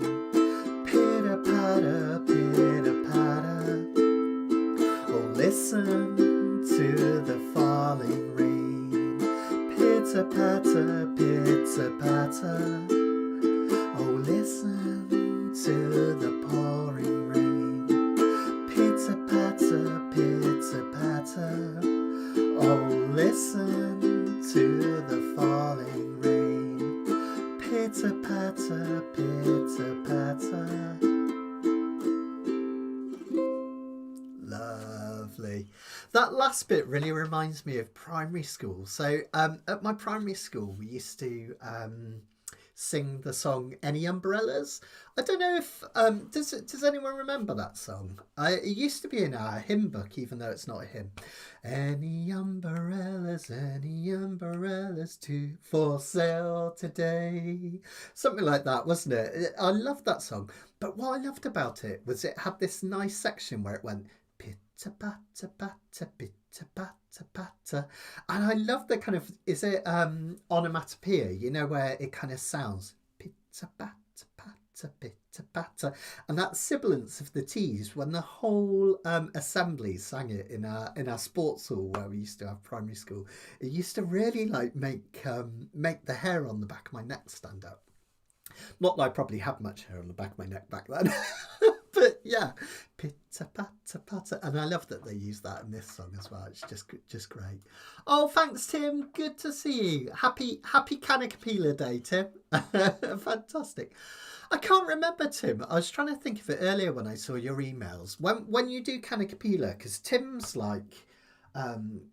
pitter patter, pitter patter. Oh, listen to the falling rain, pitter patter, pitter patter. Oh, listen to the pouring rain, pitter patter, pitter patter. Oh, listen to the falling rain, pitter patter, pitter patter. Lovely. That last bit really reminds me of primary school. So at my primary school, we used to sing the song Any Umbrellas. I don't know if does anyone remember that song? It used to be in our hymn book, even though it's not a hymn. Any umbrellas for sale today, something like that, wasn't it? I loved that song. But what I loved about it was it had this nice section where it went pitter patter patter, pitter patter patter, and I love the kind of, is it onomatopoeia, you know, where it kind of sounds pitter patter patter, pitter patter, and that sibilance of the T's when the whole assembly sang it in our sports hall where we used to have primary school. It used to really like make the hair on the back of my neck stand up. Not that I probably had much hair on the back of my neck back then. But yeah, pitter patter patter, and I love that they use that in this song as well. It's just great. Oh, thanks, Tim. Good to see you. Happy Kanikapila Day, Tim. Fantastic. I can't remember, Tim. I was trying to think of it earlier when I saw your emails. When you do Kanikapila, because Tim's like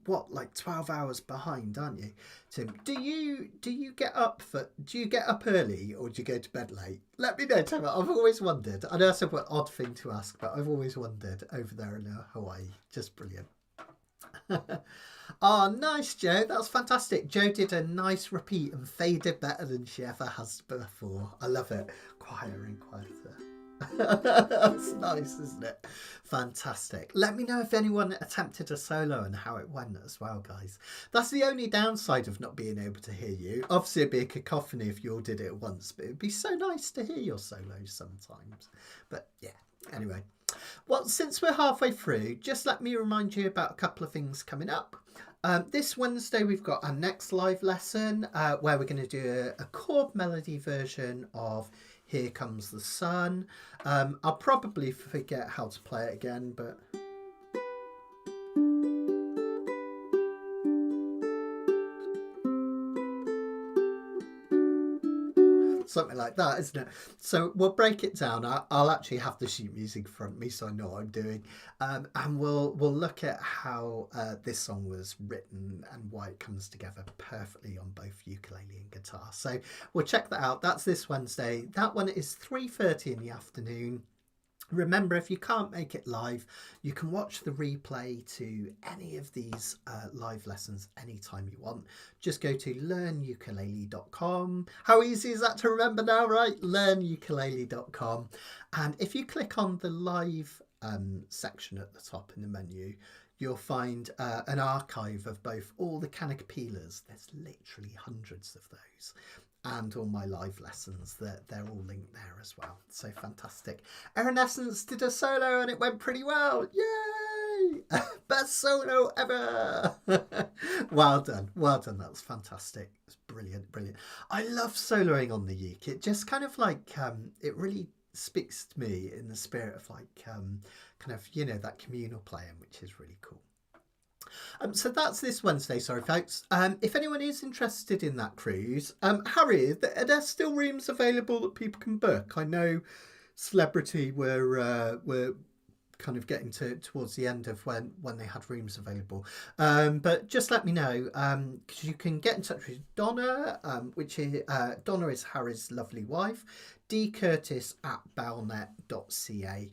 what, like 12 hours behind, aren't you, Tim? Do you get up early, or do you go to bed late? Let me know, Tim. I've always wondered. I know that's an odd thing to ask, but I've always wondered over there in Hawaii. Just brilliant. Oh, nice, Joe. That's fantastic. Joe did a nice repeat and faded better than she ever has before. I love it. Quieter and quieter. That's nice, isn't it? Fantastic. Let me know if anyone attempted a solo and how it went as well, guys. That's the only downside of not being able to hear you. Obviously, it'd be a cacophony if you all did it at once, but it'd be so nice to hear your solos sometimes. But yeah, anyway. Well, since we're halfway through, just let me remind you about a couple of things coming up. This Wednesday, we've got our next live lesson where we're going to do a chord melody version of Here Comes the Sun. I'll probably forget how to play it again, but... something like that, isn't it? So we'll break it down. I'll actually have the sheet music in front of me so I know what I'm doing, and we'll look at how this song was written and why it comes together perfectly on both ukulele and guitar. So we'll check that out. That's this Wednesday. That one is 3:30 in the afternoon. Remember, if you can't make it live, you can watch the replay to any of these live lessons anytime you want. Just go to learnukulele.com. How easy is that to remember now, right? Learnukulele.com. And if you click on the live section at the top in the menu, you'll find an archive of both all the Kanikapilas. There's literally hundreds of those. And all my live lessons, they're all linked there as well. So fantastic. Evanescence did a solo and it went pretty well. Yay! Best solo ever! Well done. Well done. That's fantastic. It's brilliant. Brilliant. I love soloing on the uke. It just kind of like, it really speaks to me in the spirit of like, kind of, you know, that communal playing, which is really cool. So that's this Wednesday, sorry folks. If anyone is interested in that cruise, Harry, are there still rooms available that people can book? I know Celebrity were kind of getting towards the end of when they had rooms available, but just let me know, because you can get in touch with Donna, which is Donna is Harry's lovely wife, dcurtis@bellnet.ca.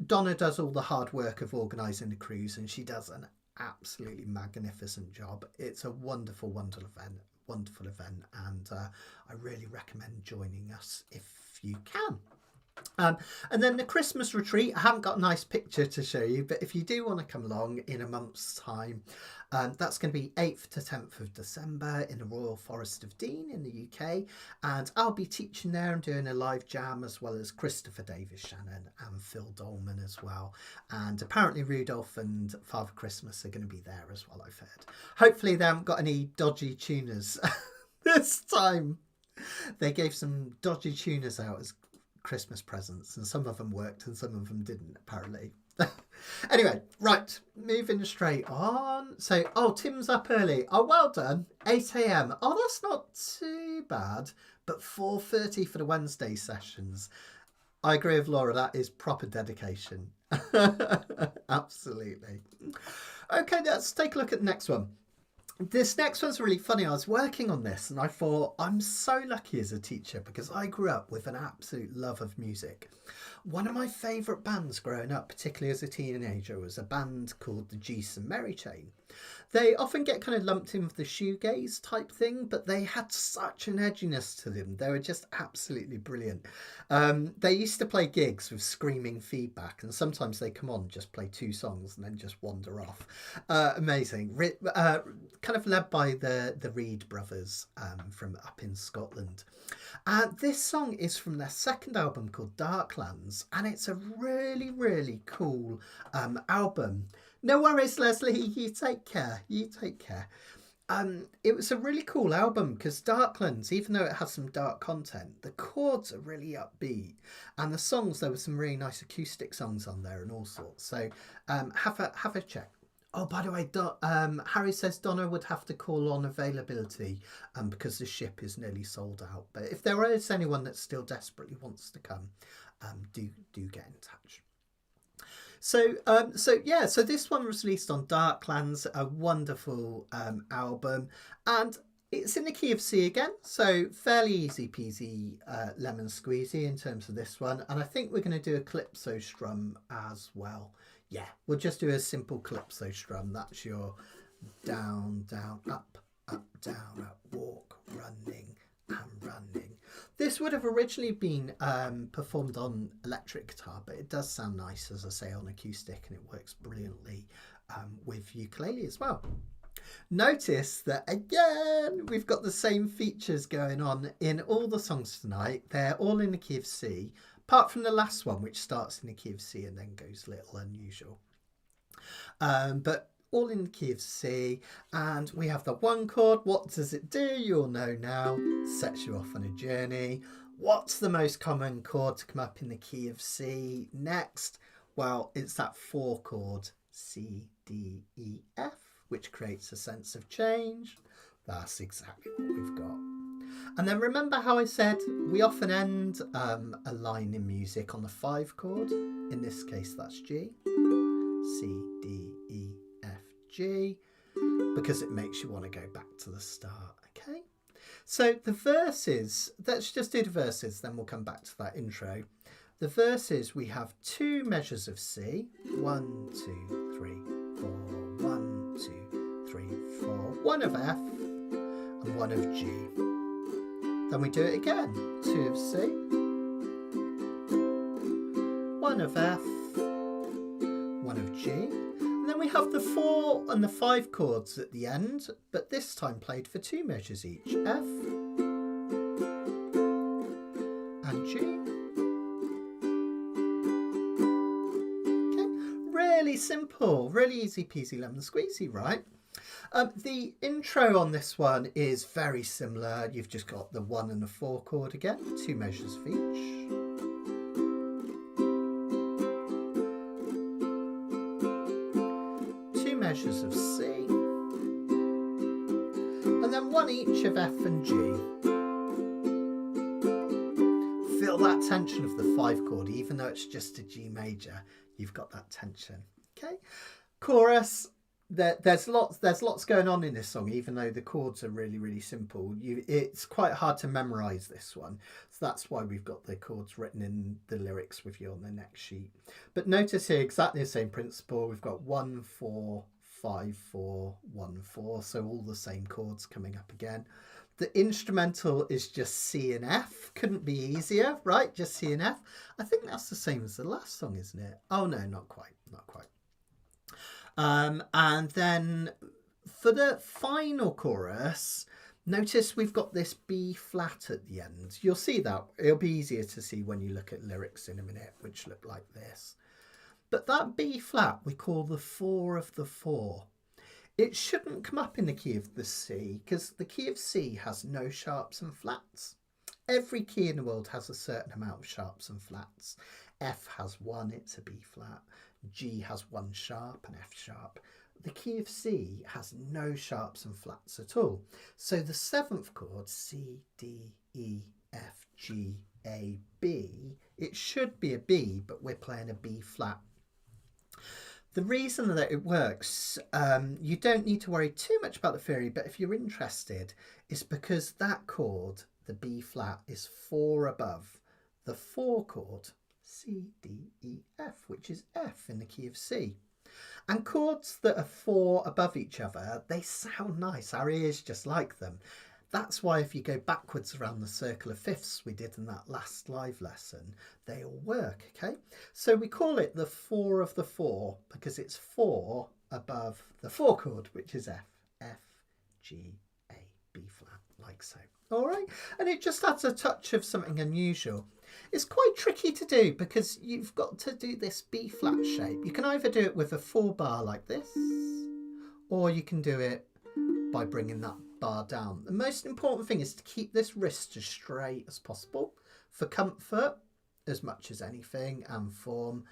Donna does all the hard work of organising the cruise, and she does an absolutely magnificent job. It's a wonderful event, and I really recommend joining us if you can. And then the Christmas retreat, I haven't got a nice picture to show you, but if you do want to come along in a month's time, that's going to be 8th to 10th of December in the Royal Forest of Dean in the UK, and I'll be teaching there and doing a live jam, as well as Christopher Davis Shannon and Phil Dolman as well, and apparently Rudolph and Father Christmas are going to be there as well, I've heard. Hopefully they haven't got any dodgy tuners this time. They gave some dodgy tuners out as Christmas presents, and some of them worked and some of them didn't, apparently. Anyway, right, moving straight on. So, Tim's up early. Oh, well done. 8 a.m. Oh, that's not too bad, but 4:30 for the Wednesday sessions. I agree with Laura, that is proper dedication. Absolutely. Okay, let's take a look at the next one. This next one's really funny. I was working on this and I thought, I'm so lucky as a teacher because I grew up with an absolute love of music. One of my favourite bands growing up, particularly as a teenager, was a band called the Geese and Mary Chain. They often get kind of lumped in with the shoegaze type thing, but they had such an edginess to them. They were just absolutely brilliant. They used to play gigs with screaming feedback, and sometimes they come on, just play 2 songs and then just wander off. Amazing. Kind of led by the Reed brothers from up in Scotland. This song is from their second album called Darklands, and it's a really, really cool album. No worries, Leslie, you take care. It was a really cool album because Darklands, even though it has some dark content, the chords are really upbeat, and the songs, there were some really nice acoustic songs on there and all sorts. So have a check. Oh, by the way, Harry says Donna would have to call on availability because the ship is nearly sold out. But if there is anyone that still desperately wants to come, do get in touch. So this one was released on Darklands, a wonderful album, and it's in the key of C again, so fairly easy peasy lemon squeezy in terms of this one. And I think we're going to do a calypso strum as well. Yeah, we'll just do a simple calypso strum. That's your down, down, up, down, up, walk, running, and running. This would have originally been performed on electric guitar, but it does sound nice, as I say, on acoustic, and it works brilliantly with ukulele as well. Notice that, again, we've got the same features going on in all the songs tonight. They're all in the key of C, apart from the last one, which starts in the key of C and then goes a little unusual. But all in the key of C, and we have the one chord. What does it do? You'll know now. Sets you off on a journey. What's the most common chord to come up in the key of C next? Well, it's that 4 chord, C, D, E, F, which creates a sense of change. That's exactly what we've got. And then remember how I said we often end a line in music on the 5 chord? In this case, that's G. C, D, E, F, G, because it makes you want to go back to the start, okay? So the verses, let's just do the verses, then we'll come back to that intro. The verses, we have 2 measures of C, 1, 2, 3, 4, 1, 2, 3, 4, 1 of F, and 1 of G. Then we do it again, 2 of C, 1 of F, 1 of G, and then we have the 4 and the 5 chords at the end, but this time played for 2 measures each, F and G. Okay, really simple, really easy peasy lemon squeezy, right? The intro on this one is very similar. You've just got the 1 and the 4 chord again, 2 measures of each. Measures of C, and then 1 each of F and G. Feel that tension of the 5 chord, even though it's just a G major, you've got that tension. Okay, chorus. There's lots going on in this song, even though the chords are really simple. It's quite hard to memorize this one, so that's why we've got the chords written in the lyrics with you on the next sheet. But notice here exactly the same principle. We've got 1, 4, 5, 4, 1, 4, so all the same chords coming up again. The instrumental is just C and F. Couldn't be easier, right? Just C and F. I think that's the same as the last song, isn't it? Oh no, not quite. And then for the final chorus, notice we've got this B flat at the end. You'll see that. It'll be easier to see when you look at lyrics in a minute, which look like this. But that B flat we call the 4 of the 4. It shouldn't come up in the key of the C, because the key of C has no sharps and flats. Every key in the world has a certain amount of sharps and flats. F has 1, it's a B flat. G has 1 sharp and F sharp. The key of C has no sharps and flats at all. So the 7th chord, C, D, E, F, G, A, B, it should be a B, but we're playing a B flat. The reason that it works, you don't need to worry too much about the theory, but if you're interested, is because that chord, the B flat, is 4 above the 4 chord, C, D, E, F, which is F in the key of C. And chords that are 4 above each other, they sound nice. Our ears just like them. That's why if you go backwards around the circle of fifths we did in that last live lesson, they all work, okay? So we call it the 4 of the 4 because it's 4 above the 4 chord, which is F, F, G, A, B flat, like so. All right, and it just adds a touch of something unusual. It's quite tricky to do because you've got to do this B flat shape. You can either do it with a 4 bar like this, or you can do it by bringing that bar down. The most important thing is to keep this wrist as straight as possible for comfort as much as anything, and form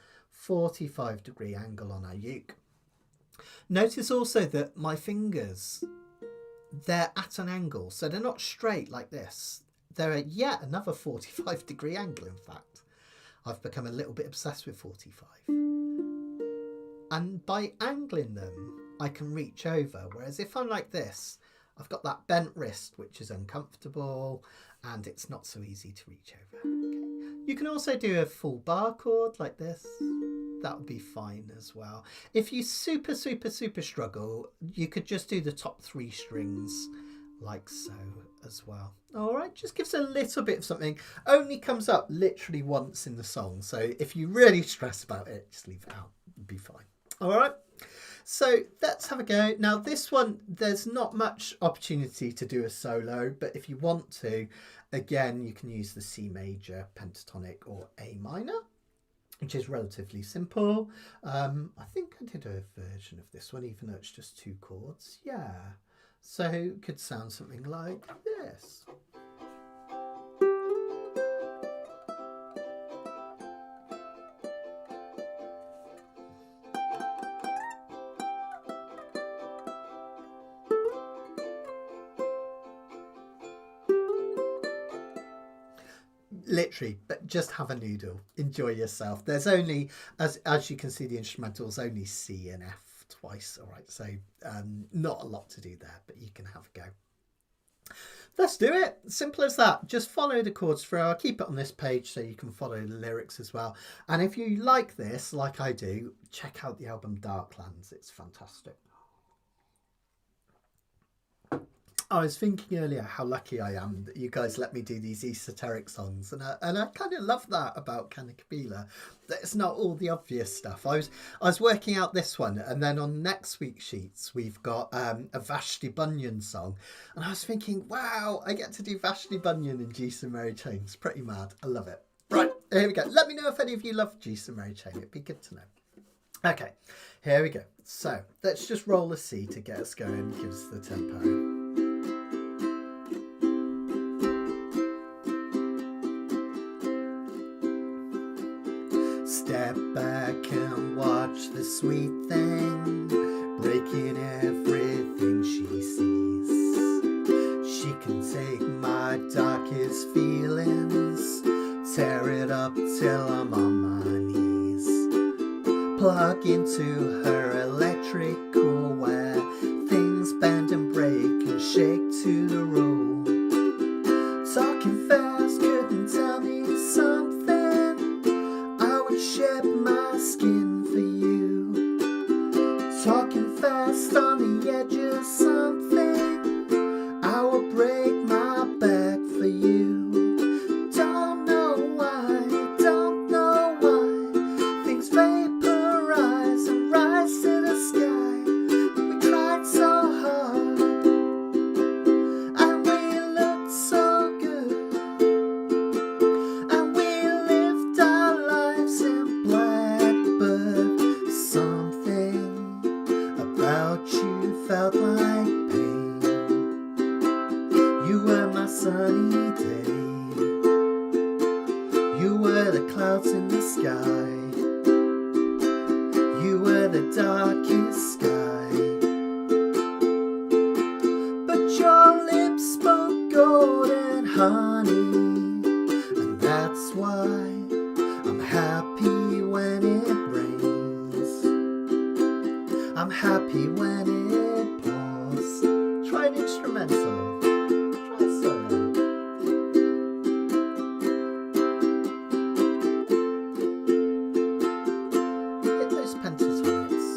45-degree angle on our uke. Notice also that my fingers, they're at an angle, so they're not straight like this. They're at yet another 45-degree angle, in fact. I've become a little bit obsessed with 45. and by angling them, I can reach over. Whereas if I'm like this, I've got that bent wrist, which is uncomfortable, and it's not so easy to reach over. Okay. You can also do a full bar chord like this. That would be fine as well. If you super struggle, you could just do the top 3 strings like so as well. All right, just gives a little bit of something. Only comes up literally once in the song. So if you really stress about it, just leave it out. It'll be fine. All right. So let's have a go. Now this one, there's not much opportunity to do a solo, but if you want to, again, you can use the C major, pentatonic or A minor, which is relatively simple. I think I did a version of this one, even though it's just 2 chords. Yeah. So it could sound something like this. Literally, but just have a noodle, enjoy yourself. There's only, as you can see, the instrumental's only C and F twice. All right, so not a lot to do there, but you can have a go. Let's do it. Simple as that. Just follow the chords through. I'll keep it on this page so you can follow the lyrics as well. And if you like this, like I do, check out the album Darklands. It's fantastic. I was thinking earlier how lucky I am that you guys let me do these esoteric songs, and I kind of love that about Kanikapila, that it's not all the obvious stuff. I was working out this one, and then on next week's sheets we've got a Vashti Bunyan song, and I was thinking, wow, I get to do Vashti Bunyan in Jesus and Mary Chain. It's pretty mad. I love it. Right, here we go. Let me know if any of you love Jesus and Mary Chain. It'd be good to know. Okay, here we go. So let's just roll a C to get us going, give us the tempo. Step back and watch the sweet thing, breaking everything she sees. She can take my darkest feelings, tear it up till I'm on my knees. Plug into her electric cool where things bend and break and shake to the roll. Talking fast, couldn't tell me something. Shed my skin for you. Talking fast on the edge of something. I will break my back for you. Don't know why, don't know why. Things vaporize and rise to the sky. We tried so hard and we looked so good. Felt like pain. You were my sunny day. You were the clouds in the sky. You were the darkest sky. But your lips spoke gold and honey, and that's why I'm happy when it rains. I'm happy when it instrumental. Try a solo. Hit those pentatonics.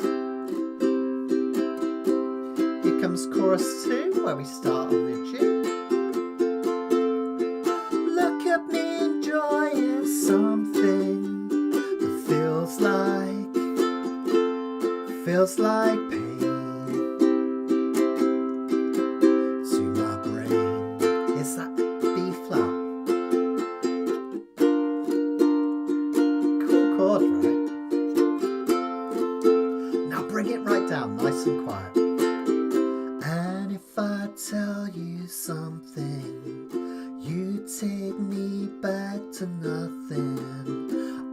Here comes chorus 2, where we start on the G. Look at me enjoying something that feels like pain. Nice and quiet. And if I tell you something, you take me back to nothing.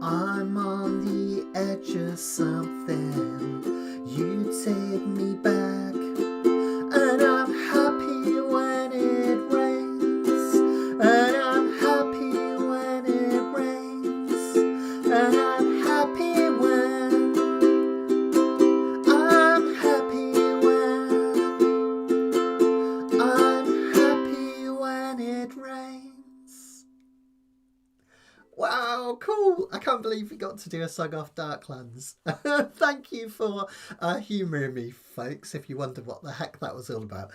I'm on the edge of something. You take me back, and I'm happy when it rains. And I'm happy when it rains. And I'm happy when Oh, cool. I can't believe we got to do a song off Darklands. Thank you for humouring me, folks, if you wondered what the heck that was all about.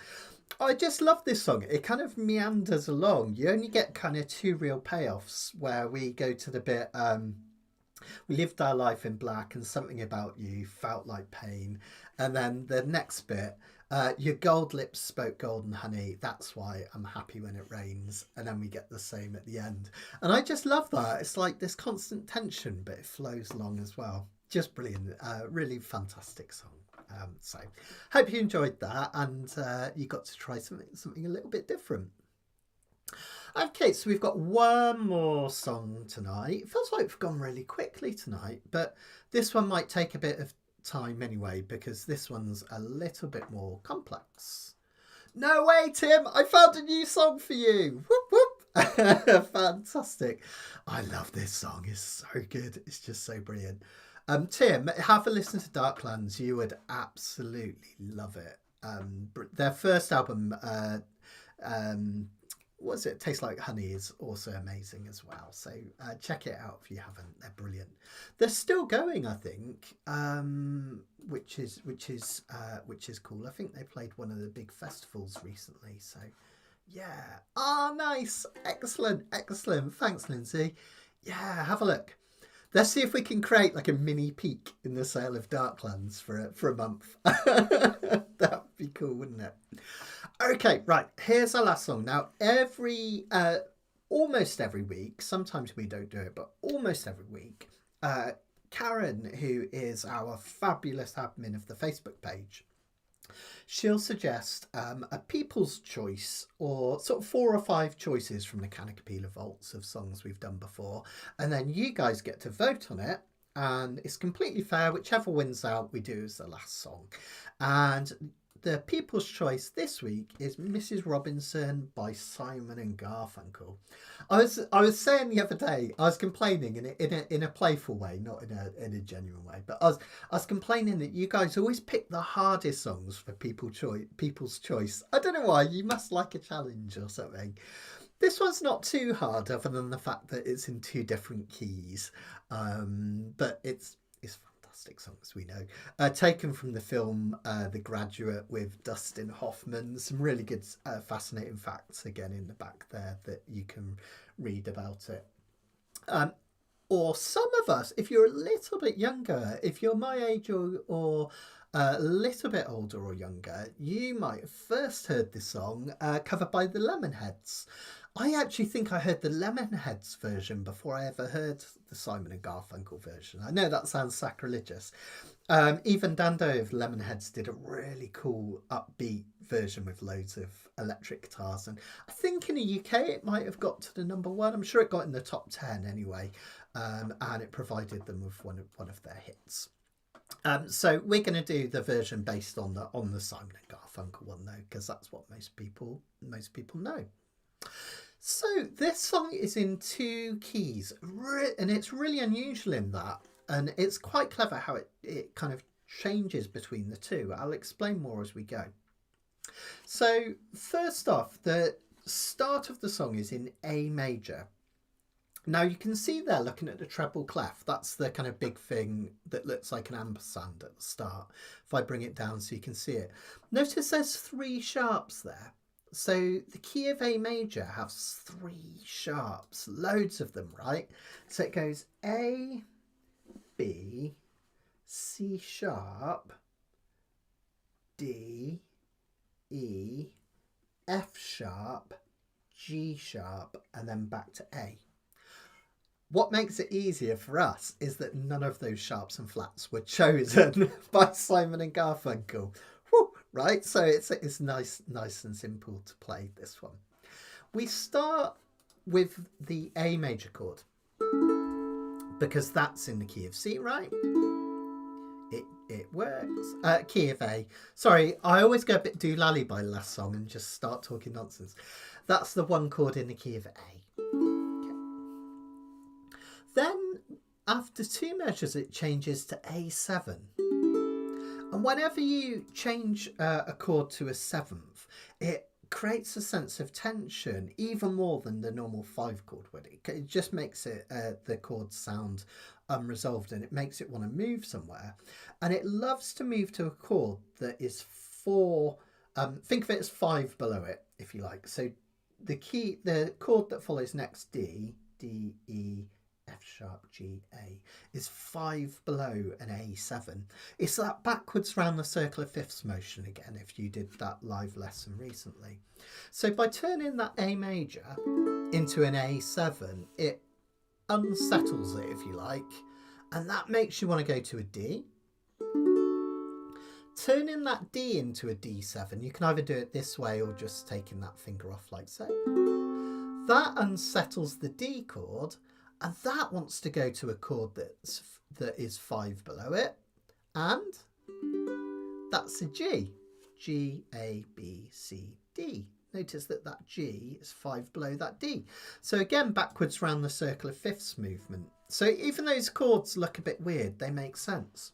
I just love this song. It kind of meanders along. You only get kind of two real payoffs where we go to the bit, we lived our life in black and something about you felt like pain. And then the next bit, your gold lips spoke golden honey. That's why I'm happy when it rains. And then we get the same at the end. And I just love that. It's like this constant tension, but it flows along as well. Just brilliant. Really fantastic song. So hope you enjoyed that and you got to try something a little bit different. Okay, so we've got one more song tonight. It feels like we've gone really quickly tonight, but this one might take a bit of time anyway because this one's a little bit more complex. No way, Tim! I found a new song for you! Whoop whoop! Fantastic. I love this song. It's so good. It's just so brilliant. Tim, have a listen to Darklands. You would absolutely love it. Their first album, what's it? Tastes Like Honey is also amazing as well. So check it out if you haven't. They're brilliant. They're still going, I think, which is cool. I think they played one of the big festivals recently. So yeah. Oh, nice. Excellent. Thanks, Lindsay. Yeah, have a look. Let's see if we can create like a mini peak in the sale of Darklands for a month. That would be cool, wouldn't it? Okay, right. Here's our last song. Now, almost every week, sometimes we don't do it, but almost every week, Karen, who is our fabulous admin of the Facebook page, she'll suggest a people's choice or sort of 4 or 5 choices from the Kanikapila vaults of songs we've done before. And then you guys get to vote on it. And it's completely fair. Whichever wins out, we do as the last song. And the people's choice this week is Mrs. Robinson by Simon and Garfunkel. I was saying the other day, I was complaining in a playful way, not in a genuine way, but I was complaining that you guys always pick the hardest songs for people's choice. I don't know why. You must like a challenge or something. This one's not too hard, other than the fact that it's in 2 different keys, but it's fantastic songs, we know. Taken from the film The Graduate with Dustin Hoffman. Some really good, fascinating facts again in the back there that you can read about it. Or some of us, if you're a little bit younger, if you're my age or a little bit older or younger, you might have first heard this song covered by the Lemonheads. I actually think I heard the Lemonheads version before I ever heard the Simon and Garfunkel version. I know that sounds sacrilegious. Even Dando of Lemonheads did a really cool upbeat version with loads of electric guitars. And I think in the UK it might have got to the #1. I'm sure it got in the top 10 anyway. And it provided them with one of their hits. So we're going to do the version based on the Simon and Garfunkel one though, because that's what most people know. So this song is in 2 keys, and it's really unusual in that, and it's quite clever how it kind of changes between the 2. I'll explain more as we go. So first off, the start of the song is in A major. Now you can see there, looking at the treble clef, that's the kind of big thing that looks like an ampersand at the start. If I bring it down so you can see it. Notice there's 3 sharps there. So the key of A major has 3 sharps, loads of them, right? So it goes A, B, C sharp, D, E, F sharp, G sharp, and then back to A. What makes it easier for us is that none of those sharps and flats were chosen by Simon and Garfunkel. Whew, right, so it's nice and simple to play this one. We start with the A major chord because that's in the key of C, right? It works. Key of A. Sorry, I always go a bit doolally by the last song and just start talking nonsense. That's the 1 chord in the key of A. Okay. Then, after 2 measures, it changes to A7. And whenever you change a chord to a 7th, it creates a sense of tension even more than the normal 5-chord would. It just makes it the chords sound unresolved, and it makes it want to move somewhere. And it loves to move to a chord that is 4. Think of it as 5 below it, if you like. So the chord that follows next, D, E, F sharp, G, A, is 5 below an A7. It's that backwards round the circle of fifths motion again, if you did that live lesson recently. So by turning that A major into an A7, it unsettles it, if you like, and that makes you want to go to a D. Turning that D into a D7, you can either do it this way or just taking that finger off like so. That unsettles the D chord, and that wants to go to a chord that is 5 below it, and that's a G. G, A, B, C, D. Notice that that G is 5 below that D. So again, backwards round the circle of fifths movement. So even those chords look a bit weird, they make sense.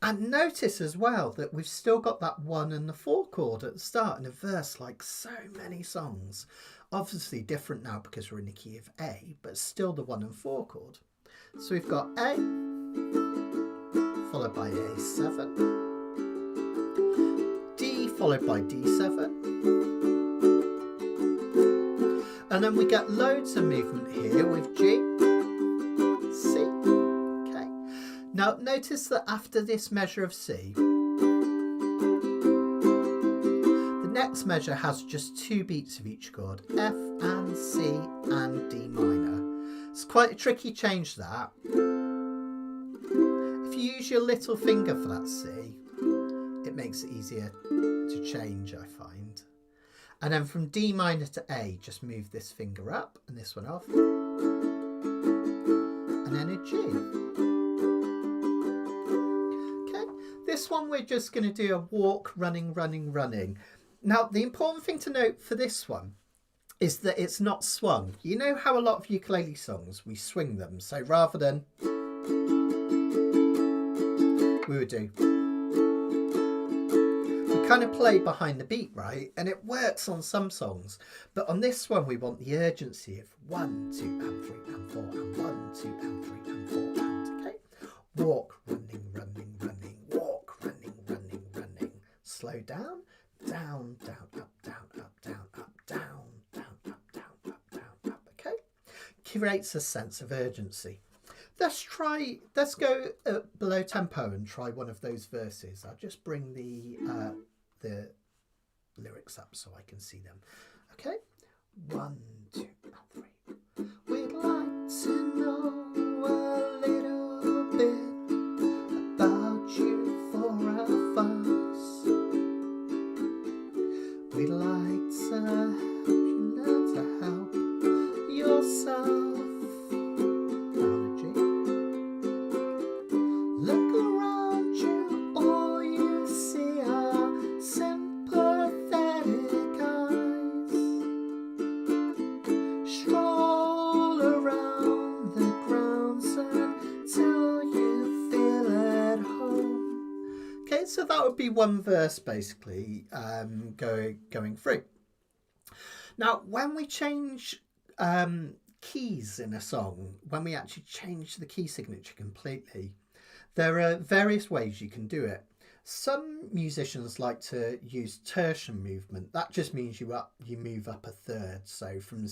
And notice as well that we've still got that 1 and the 4 chord at the start in a verse, like so many songs. Obviously different now because we're in the key of A, but still the 1 and 4 chord. So we've got A, followed by A7, D followed by D7, and then we get loads of movement here with G, C. Okay. Now notice that after this measure of C, next measure has just 2 beats of each chord, F and C and D minor. It's quite a tricky change, that. If you use your little finger for that C, it makes it easier to change, I find. And then from D minor to A, just move this finger up and this one off. And then a G. Okay, this one we're just going to do a walk, running, running, running. Now, the important thing to note for this one is that it's not swung. You know how a lot of ukulele songs, we swing them. So rather than, we would do, we kind of play behind the beat, right? And it works on some songs. But on this one, we want the urgency of 1, 2, and 3, and 4, and 1, 2, and 3, and 4, and, okay? Walk, running, running, running, walk, running, running, running. Slow down. Down, down, up, down, up, down, up, down, down, up, down, up, down, up, okay? Creates a sense of urgency. Let's go below tempo and try one of those verses. I'll just bring the lyrics up so I can see them. Okay? 1, 2, and 3. We'd like to know a little bit about you for our fuss. We'd like to help you learn to help yourself. Look around you, all you see are sympathetic eyes. Stroll around the grounds until you feel at home. Okay, so that would be one verse basically going through. Now, when we change keys in a song, when we actually change the key signature completely, there are various ways you can do it. Some musicians like to use tertium movement. That just means you move up a third. So from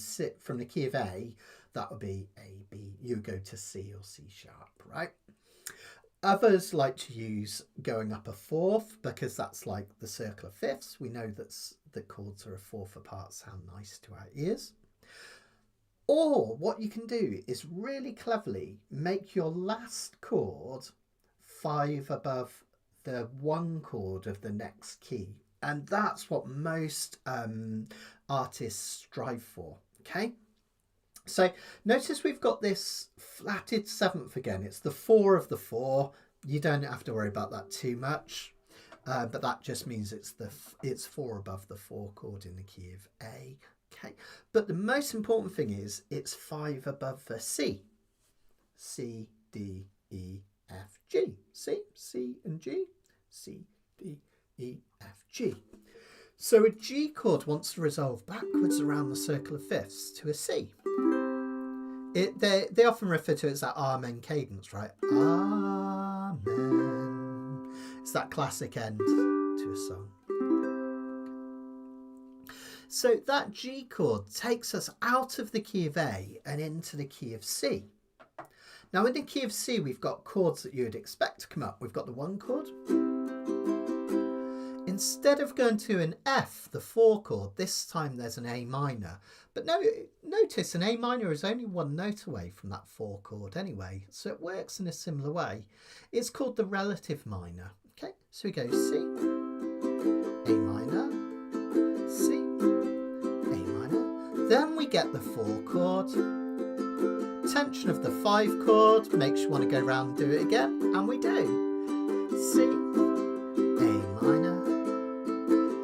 the key of A, that would be A, B. You go to C or C sharp, right? Others like to use going up a fourth because that's like the circle of fifths. We know that the chords are a fourth apart, sound nice to our ears. Or what you can do is really cleverly make your last chord 5 above the 1 chord of the next key. And that's what most artists strive for, okay? So notice we've got this flatted 7th again. It's the 4 of the 4. You don't have to worry about that too much, but that just means it's 4 above the 4 chord in the key of A. Okay, but the most important thing is it's 5 above the C. C, D, E, F, G. C, C and G. C, D, E, F, G. So a G chord wants to resolve backwards around the circle of fifths to a C. They often refer to it as that Amen cadence, right? Amen. It's that classic end to a song. So that G chord takes us out of the key of A and into the key of C. Now in the key of C, we've got chords that you would expect to come up. We've got the 1 chord. Instead of going to an F, the 4 chord, this time there's an A minor. But notice an A minor is only 1 note away from that 4 chord anyway, so it works in a similar way. It's called the relative minor. Okay, so we go C, A minor, C, A minor. Then we get the 4 chord. Tension of the 5 chord makes you want to go round and do it again, and we do. C, A minor,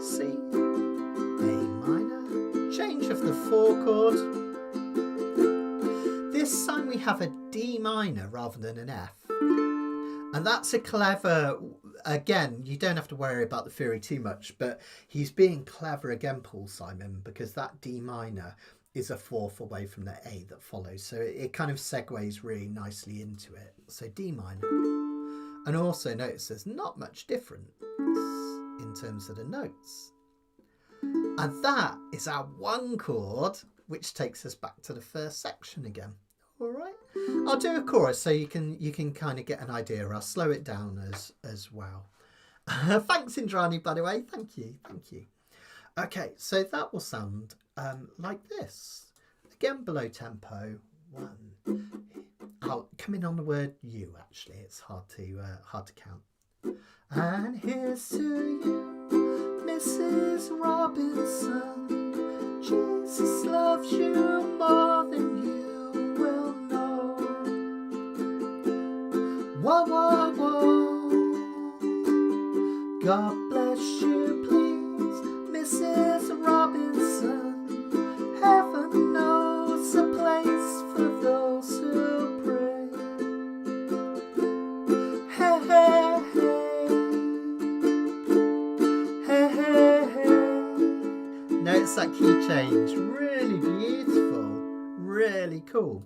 C, A minor, change of the 4 chord. This time we have a D minor rather than an F. And that's a clever, again, you don't have to worry about the theory too much, but he's being clever again, Paul Simon, because that D minor is a 4th away from the A that follows. So it kind of segues really nicely into it. So D minor. And also notice there's not much difference in terms of the notes. And that is our 1 chord, which takes us back to the first section again. All right. I'll do a chorus so you can kind of get an idea. I'll slow it down as well. Thanks, Indrani, by the way. Thank you. Okay, so that will sound like this. Again, below tempo. 1. I'll come in on the word you. Actually, it's hard to count. And here's to you, Mrs. Robinson. Jesus loves you more than you will know. Whoa, whoa, whoa. God bless you, please, Mrs. Robinson. Heaven knows a place for those who pray. Hey, hey, hey. Hey, hey, hey. Notice that key change. Really beautiful. Really cool.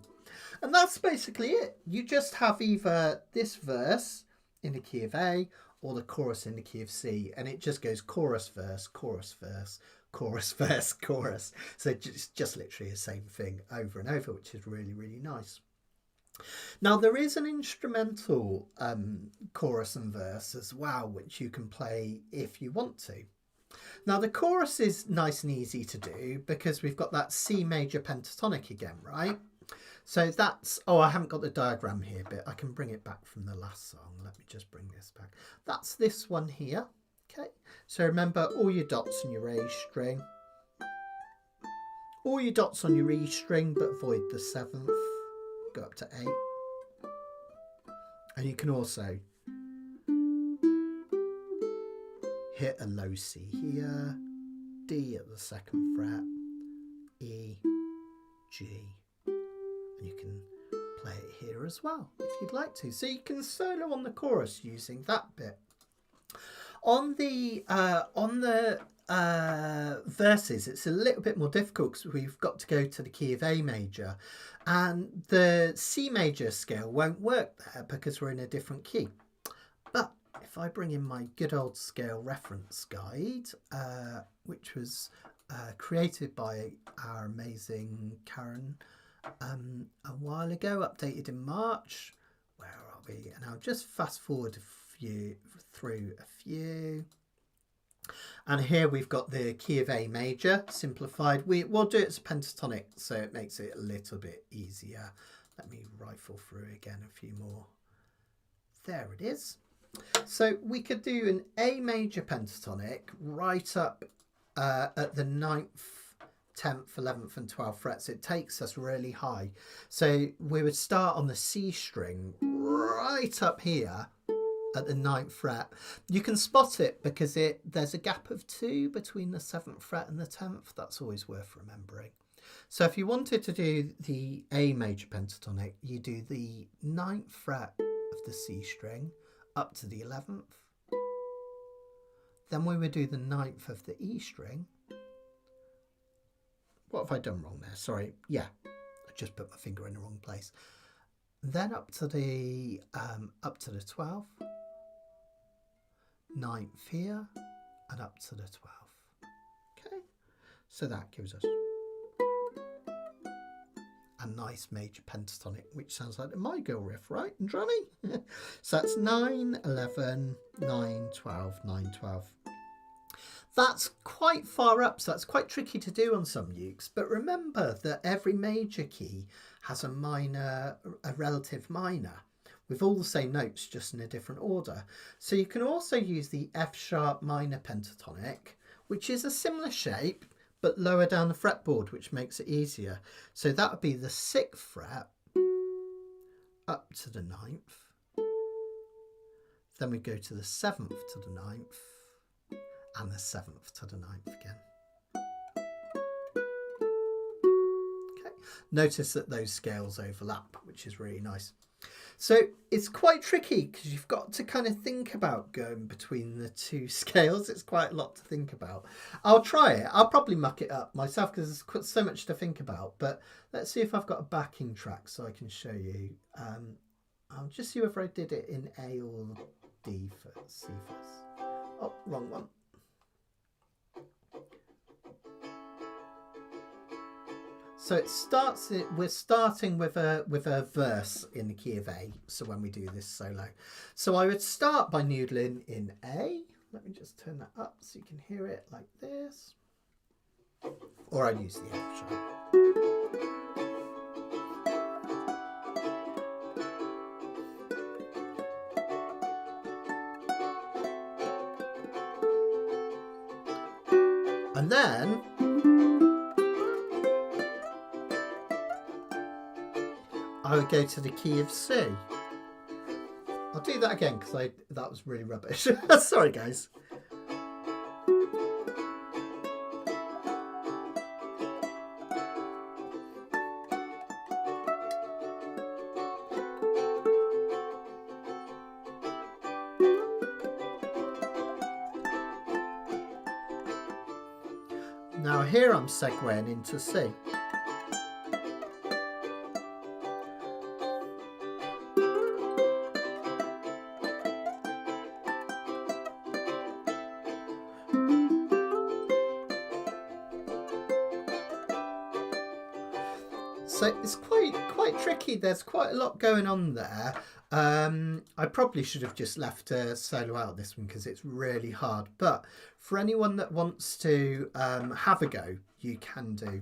And that's basically it. You just have either this verse in the key of A or the chorus in the key of C, and it just goes chorus, verse, chorus, verse, chorus, verse, chorus. So it's just literally the same thing over and over, which is really, really nice. Now there is an instrumental chorus and verse as well, which you can play if you want to. Now the chorus is nice and easy to do because we've got that C major pentatonic again, right? So that's, oh, I haven't got the diagram here, but I can bring it back from the last song. Let me just bring this back. That's this one here. Okay, so remember all your dots on your A string. All your dots on your E string, but avoid the 7th. Go up to A. And you can also hit a low C here, D at the 2nd fret, E, G. And you can play it here as well if you'd like to. So you can solo on the chorus using that bit. On the verses, it's a little bit more difficult because we've got to go to the key of A major, and the C major scale won't work there because we're in a different key. But if I bring in my good old scale reference guide, which was created by our amazing Karen a while ago, updated in March. Where are we? And I'll just fast forward through a few. And here we've got the key of A major simplified. We'll do it as a pentatonic, so it makes it a little bit easier. Let me rifle through again a few more. There it is. So we could do an A major pentatonic right up at the 9th, 10th, 11th and 12th frets. It takes us really high. So we would start on the C string right up here at the 9th fret. You can spot it because there's a gap of 2 between the 7th fret and the 10th. That's always worth remembering. So if you wanted to do the A major pentatonic, you do the 9th fret of the C string up to the 11th. Then we would do the 9th of the E string. What have I done wrong there? Sorry. Yeah, I just put my finger in the wrong place. Then up to the 12th, 9th here, and up to the 12th. Okay, so that gives us a nice major pentatonic, which sounds like the My Girl riff, right, Johnny? So that's 9, 11, 9, 12, 9, 12. That's quite far up, so that's quite tricky to do on some ukes. But remember that every major key has a relative minor, with all the same notes, just in a different order. So you can also use the F sharp minor pentatonic, which is a similar shape, but lower down the fretboard, which makes it easier. So that would be the 6th fret up to the 9th. Then we go to the 7th to the 9th, and the 7th to the 9th again. Okay, notice that those scales overlap, which is really nice. So it's quite tricky because you've got to kind of think about going between the two scales. It's quite a lot to think about. I'll try it. I'll probably muck it up myself because there's so much to think about. But let's see if I've got a backing track so I can show you. I'll just see whether I did it in A or D first. See first. Oh, wrong one. So it starts. We're starting with a verse in the key of A. So when we do this solo, so I would start by noodling in A. Let me just turn that up so you can hear it like this, or I'd use the F sharp. And then I would go to the key of C. I'll do that again because that was really rubbish. Sorry, guys. Now here I'm segueing into C. So it's quite tricky. There's quite a lot going on there. I probably should have just left a solo out of this one because it's really hard. But for anyone that wants to have a go, you can do.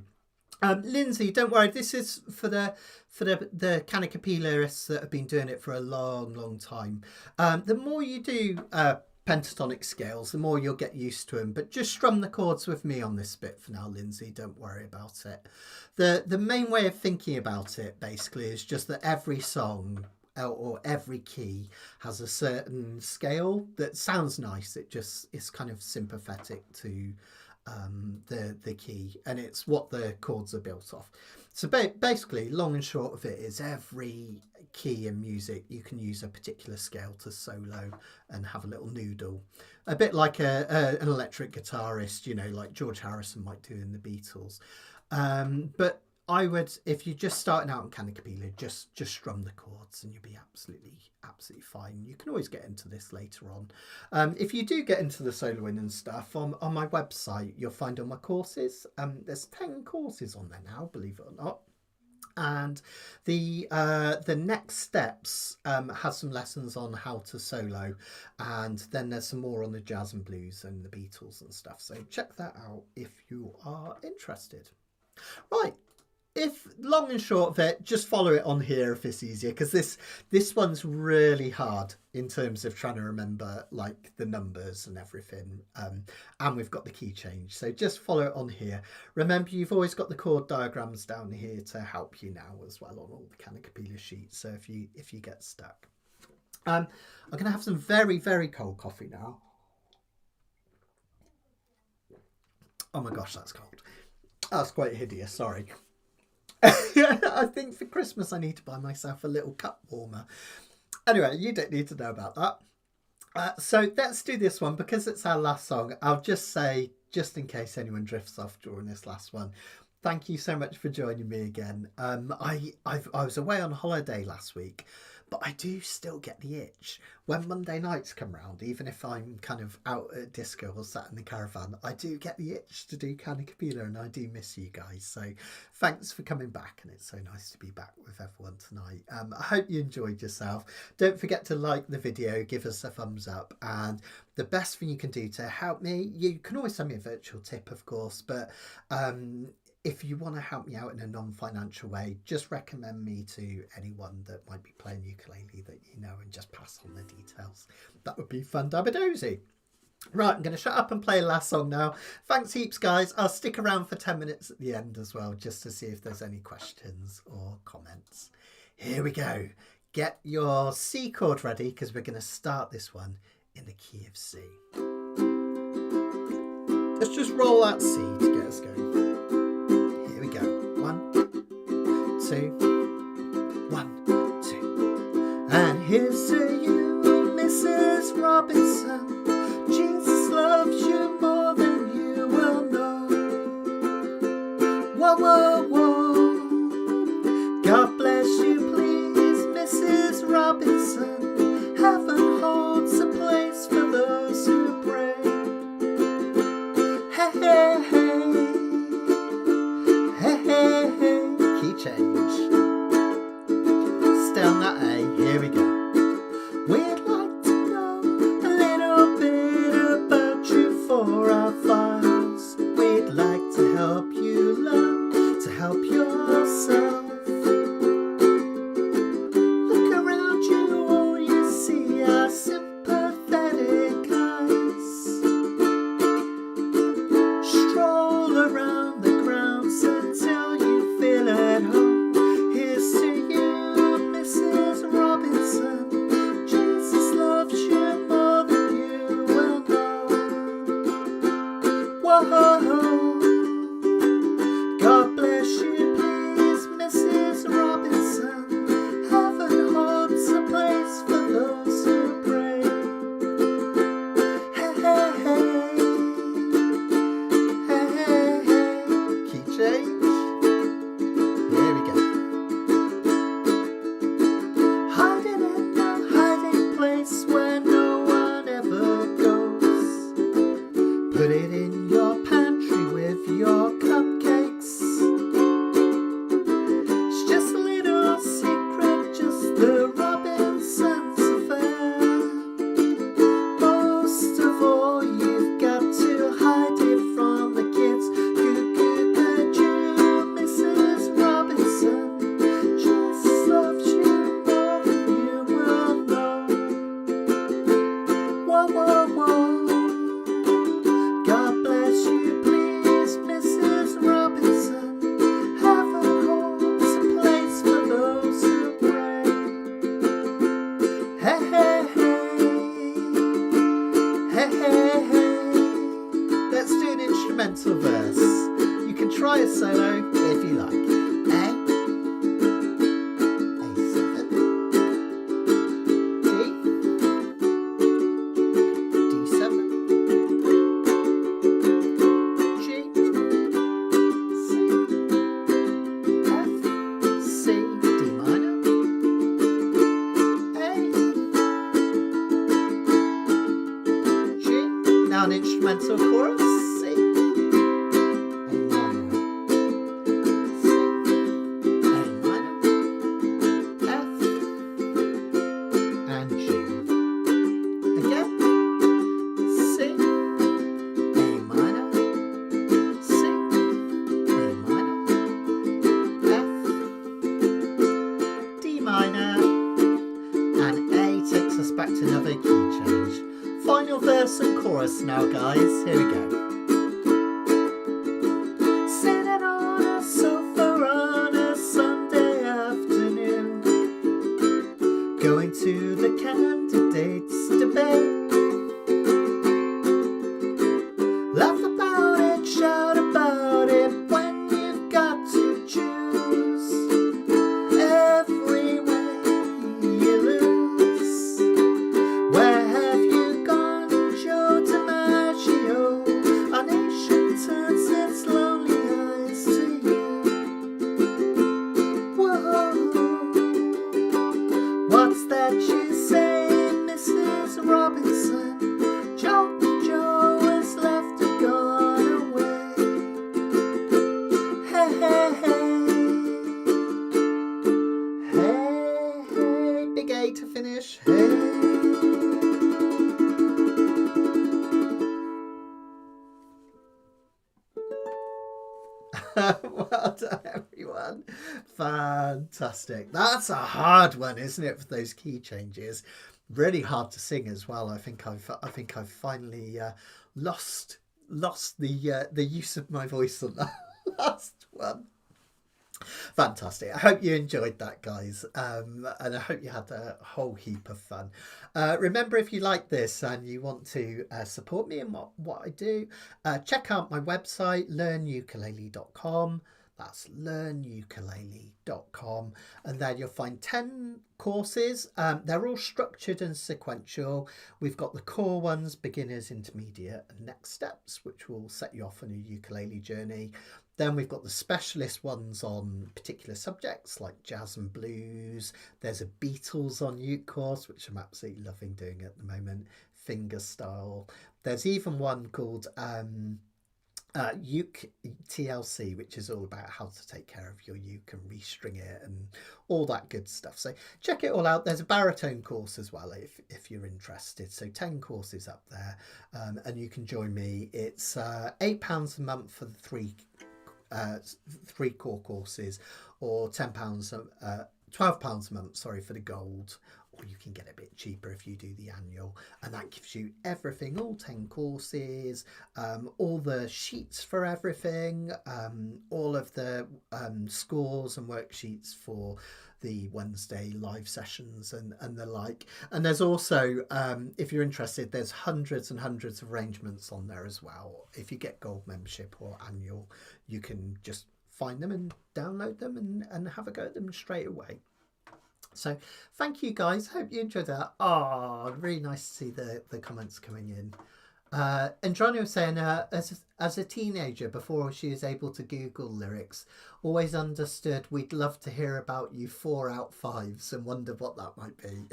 Lindsay, don't worry. This is for the Kanikapilaists that have been doing it for a long time. The more you do pentatonic scales, the more you'll get used to them. But just strum the chords with me on this bit for now, Lindsay. Don't worry about it. The main way of thinking about it basically is just that every song or every key has a certain scale that sounds nice. It's kind of sympathetic to the key, and it's what the chords are built off. So basically, long and short of it is every key in music you can use a particular scale to solo and have a little noodle, a bit like an electric guitarist, you know, like George Harrison might do in the Beatles. But I would, if you're just starting out on Kanikapila, just strum the chords and you'll be absolutely fine. You can always get into this later on. If you do get into the soloing and stuff, on my website, you'll find all my courses. There's 10 courses on there now, believe it or not. And the next steps has some lessons on how to solo, and then there's some more on the jazz and blues and the Beatles and stuff. So check that out if you are interested. Right. If long and short of it, just follow it on here if it's easier, because this one's really hard in terms of trying to remember like the numbers and everything, and we've got the key change, so just follow it on here. Remember, you've always got the chord diagrams down here to help you now as well on all the Kanikapila sheets, so if you get stuck. I'm gonna have some very cold coffee now. Oh my gosh, that's cold. That's quite hideous, sorry. I think for Christmas I need to buy myself a little cup warmer. Anyway, you don't need to know about that. So let's do this one because it's our last song. I'll just say, just in case anyone drifts off during this last one, thank you so much for joining me again. I was away on holiday last week, but I do still get the itch when Monday nights come round. Even if I'm kind of out at disco or sat in the caravan, I do get the itch to do Kanikapila, and I do miss you guys. So thanks for coming back, and it's so nice to be back with everyone tonight. I hope you enjoyed yourself. Don't forget to like the video, give us a thumbs up, and the best thing you can do to help me, you can always send me a virtual tip, of course, but if you want to help me out in a non-financial way, just recommend me to anyone that might be playing ukulele that you know, and just pass on the details. That would be fun dabba-dozy. Right, I'm going to shut up and play a last song now. Thanks heaps, guys. I'll stick around for 10 minutes at the end as well, just to see if there's any questions or comments. Here we go. Get your C chord ready, because we're going to start this one in the key of C. Let's just roll that C to get us going. 1, 2. And here's to you, Mrs. Robinson. Jesus loves you more than you will know. Whoa, whoa, whoa. God bless you, please, Mrs. Robinson. Heaven holds a place for those who pray. Hey, hey, hey. Hey, hey, hey. Key change. Stay on that A. Here we go. We'd like to know a little bit about you for our files. We'd like to help you learn to help yourself. Look around you, all you see are sympathetic eyes. Stroll around the grounds until you feel at home. Here's to you, Mrs. Robinson. Jesus loves you more than you will know. Whoa, God bless you, please, Mrs. Robinson. Heaven holds a place for those who pray. Hey, hey, hey. Hey, hey, hey. Key change. Here we go. Hiding in a hiding place where no one ever goes. Put it in your pantry with your cupcakes. It's just a little secret, just the Robinsons affair. Most of all, you've got to hide it from the kids. You, Mrs. Robinson. Jesus loves you more than you will know. Whoa, whoa, whoa. God bless you, please, Mrs. Robinson. Heaven holds a place for those who pray. Hey, hey, hey. Hey, hey, hey. Let's do an instrumental verse. You can try a solo if you like. A7, D, D7, G, C, F, C, D minor, A, G. Now an instrumental chorus. C, A minor, C, A minor, F, and G. Again, C, A minor, C, A minor, F, D minor, and A takes us back to another key change. Final verse and chorus now, guys. Here we go. Sitting on a sofa on a Sunday afternoon, going to the candidates' debate. Laugh about it, shout about it when you've got to choose. Every way you lose. Where have you Fantastic. That's a hard one, isn't it, for those key changes? Really hard to sing as well. I think I've finally lost the use of my voice on that last one. Fantastic. I hope you enjoyed that, guys. And I hope you had a whole heap of fun. Remember, if you like this and you want to support me in what I do, check out my website, learnukulele.com. That's learnukulele.com. And there you'll find 10 courses. They're all structured and sequential. We've got the core ones, beginners, intermediate, and next steps, which will set you off on a ukulele journey. Then we've got the specialist ones on particular subjects like jazz and blues. There's a Beatles on uke course, which I'm absolutely loving doing at the moment, finger style. There's even one called uke TLC, which is all about how to take care of your uke and restring it and all that good stuff. So check it all out. There's a baritone course as well if you're interested. So 10 courses up there, and you can join me. It's £8 a month for the three core courses, or £12 a month, sorry, for the gold, or you can get a bit cheaper if you do the annual, and that gives you everything, all 10 courses, all the sheets for everything, all of the scores and worksheets for the Wednesday live sessions and the like. And there's also, if you're interested, there's hundreds and hundreds of arrangements on there as well. If you get gold membership or annual, you can just find them and download them and have a go at them straight away. So thank you, guys. Hope you enjoyed that. Oh, really nice to see the comments coming in. And Johnny was saying, as a teenager, before she was able to Google lyrics, always understood we'd love to hear about you 4 out 5s and wonder what that might be.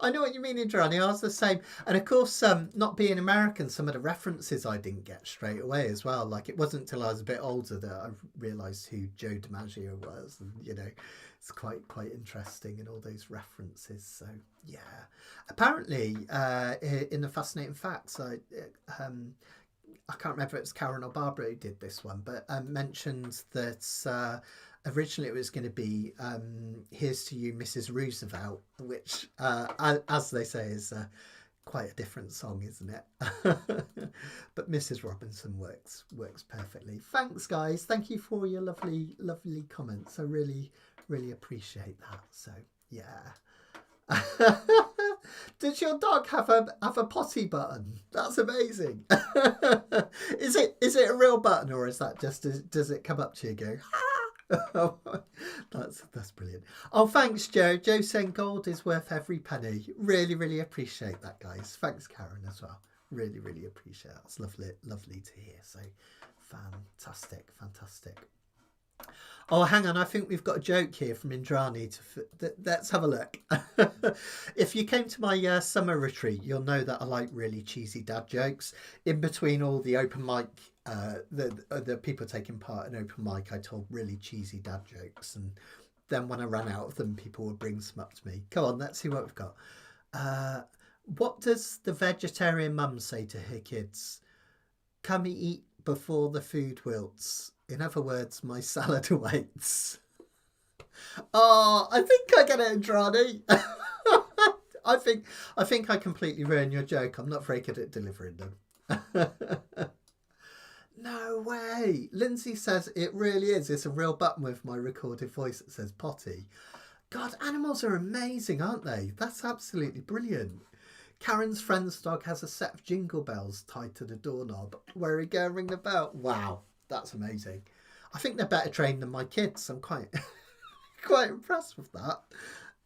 I know what you mean, Johnny. I was the same. And of course, not being American, some of the references I didn't get straight away as well. Like, it wasn't until I was a bit older that I realised who Joe DiMaggio was. And, you know, it's quite interesting, and all those references. So yeah, apparently in the fascinating facts, I can't remember if it's Karen or Barbara who did this one, but mentioned that originally it was going to be "Here's to You, Mrs. Roosevelt," which, as they say, is quite a different song, isn't it? But Mrs. Robinson works perfectly. Thanks, guys. Thank you for your lovely comments. I really appreciate that. So yeah. Does your dog have a potty button? That's amazing. Is it a real button, or is that just does it come up to you and go? That's brilliant. Oh, thanks, Joe. Joe saying gold is worth every penny. Really appreciate that, guys. Thanks, Karen, as well. Really appreciate it. It's lovely to hear. So fantastic. Oh, hang on. I think we've got a joke here from Indrani. Let's have a look. If you came to my summer retreat, you'll know that I like really cheesy dad jokes. In between all the open mic, the people taking part in open mic, I told really cheesy dad jokes. And then when I ran out of them, people would bring some up to me. Come on, let's see what we've got. What does the vegetarian mum say to her kids? Come eat before the food wilts. In other words, my salad awaits. Oh, I think I get it, Andrade. I think I completely ruined your joke. I'm not very good at delivering them. No way. Lindsay says it really is. It's a real button with my recorded voice that says potty. God, animals are amazing, aren't they? That's absolutely brilliant. Karen's friend's dog has a set of jingle bells tied to the doorknob. Where he go and ring the bell? Wow. That's amazing. I think they're better trained than my kids. I'm quite impressed with that.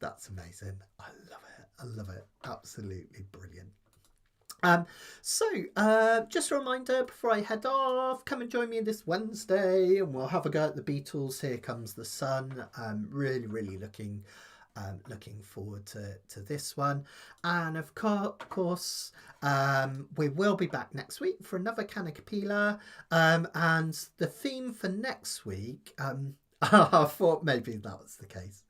That's amazing. I love it. Absolutely brilliant. So just a reminder before I head off, come and join me this Wednesday and we'll have a go at the Beatles' Here Comes the Sun. I'm really looking forward to this one. And of course, we will be back next week for another Kanikapila. And the theme for next week, I thought maybe that was the case.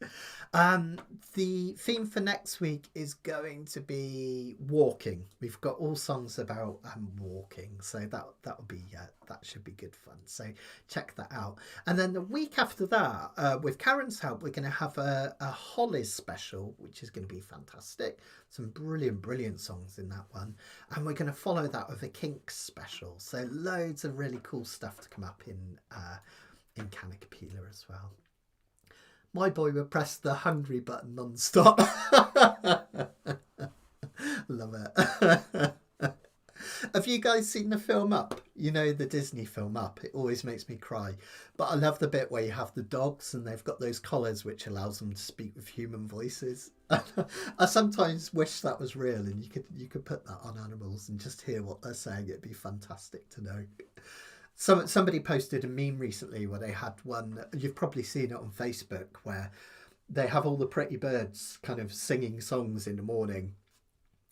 The theme for next week is going to be walking. We've got all songs about walking, so that will be that should be good fun. So check that out. And then the week after that, with Karen's help, we're going to have a Hollies special, which is going to be fantastic. Some brilliant songs in that one, and we're going to follow that with a Kinks special. So loads of really cool stuff to come up in Kanikapila as well. My boy would press the hungry button non-stop. Love it. Have you guys seen the film Up? You know, the Disney film Up. It always makes me cry. But I love the bit where you have the dogs and they've got those collars which allows them to speak with human voices. I sometimes wish that was real and you could put that on animals and just hear what they're saying. It'd be fantastic to know. Somebody posted a meme recently where they had one, you've probably seen it on Facebook, where they have all the pretty birds kind of singing songs in the morning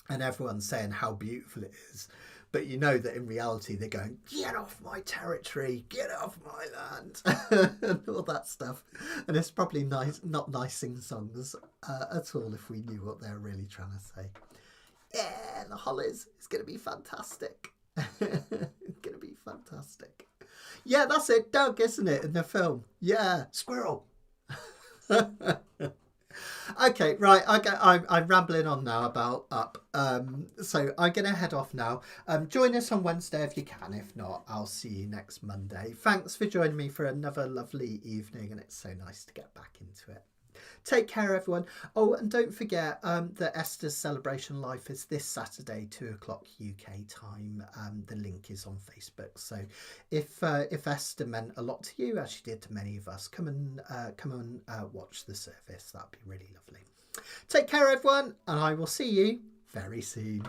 and everyone's saying how beautiful it is. But you know that in reality they're going, get off my territory, get off my land, and all that stuff. And it's probably not nice sing songs at all if we knew what they're really trying to say. Yeah, the Hollies is going to be fantastic. It's going to be fantastic. Yeah, that's it, Doug, isn't it, in the film? Yeah, squirrel. Okay, right. I'm rambling on now about Up. So I'm going to head off now. Join us on Wednesday if you can. If not, I'll see you next Monday. Thanks for joining me for another lovely evening, and it's so nice to get back into it. Take care, everyone. Oh, and don't forget that Esther's Celebration Life is this Saturday, 2 o'clock UK time. The link is on Facebook. So if Esther meant a lot to you, as she did to many of us, come and watch the service. That'd be really lovely. Take care, everyone, and I will see you very soon.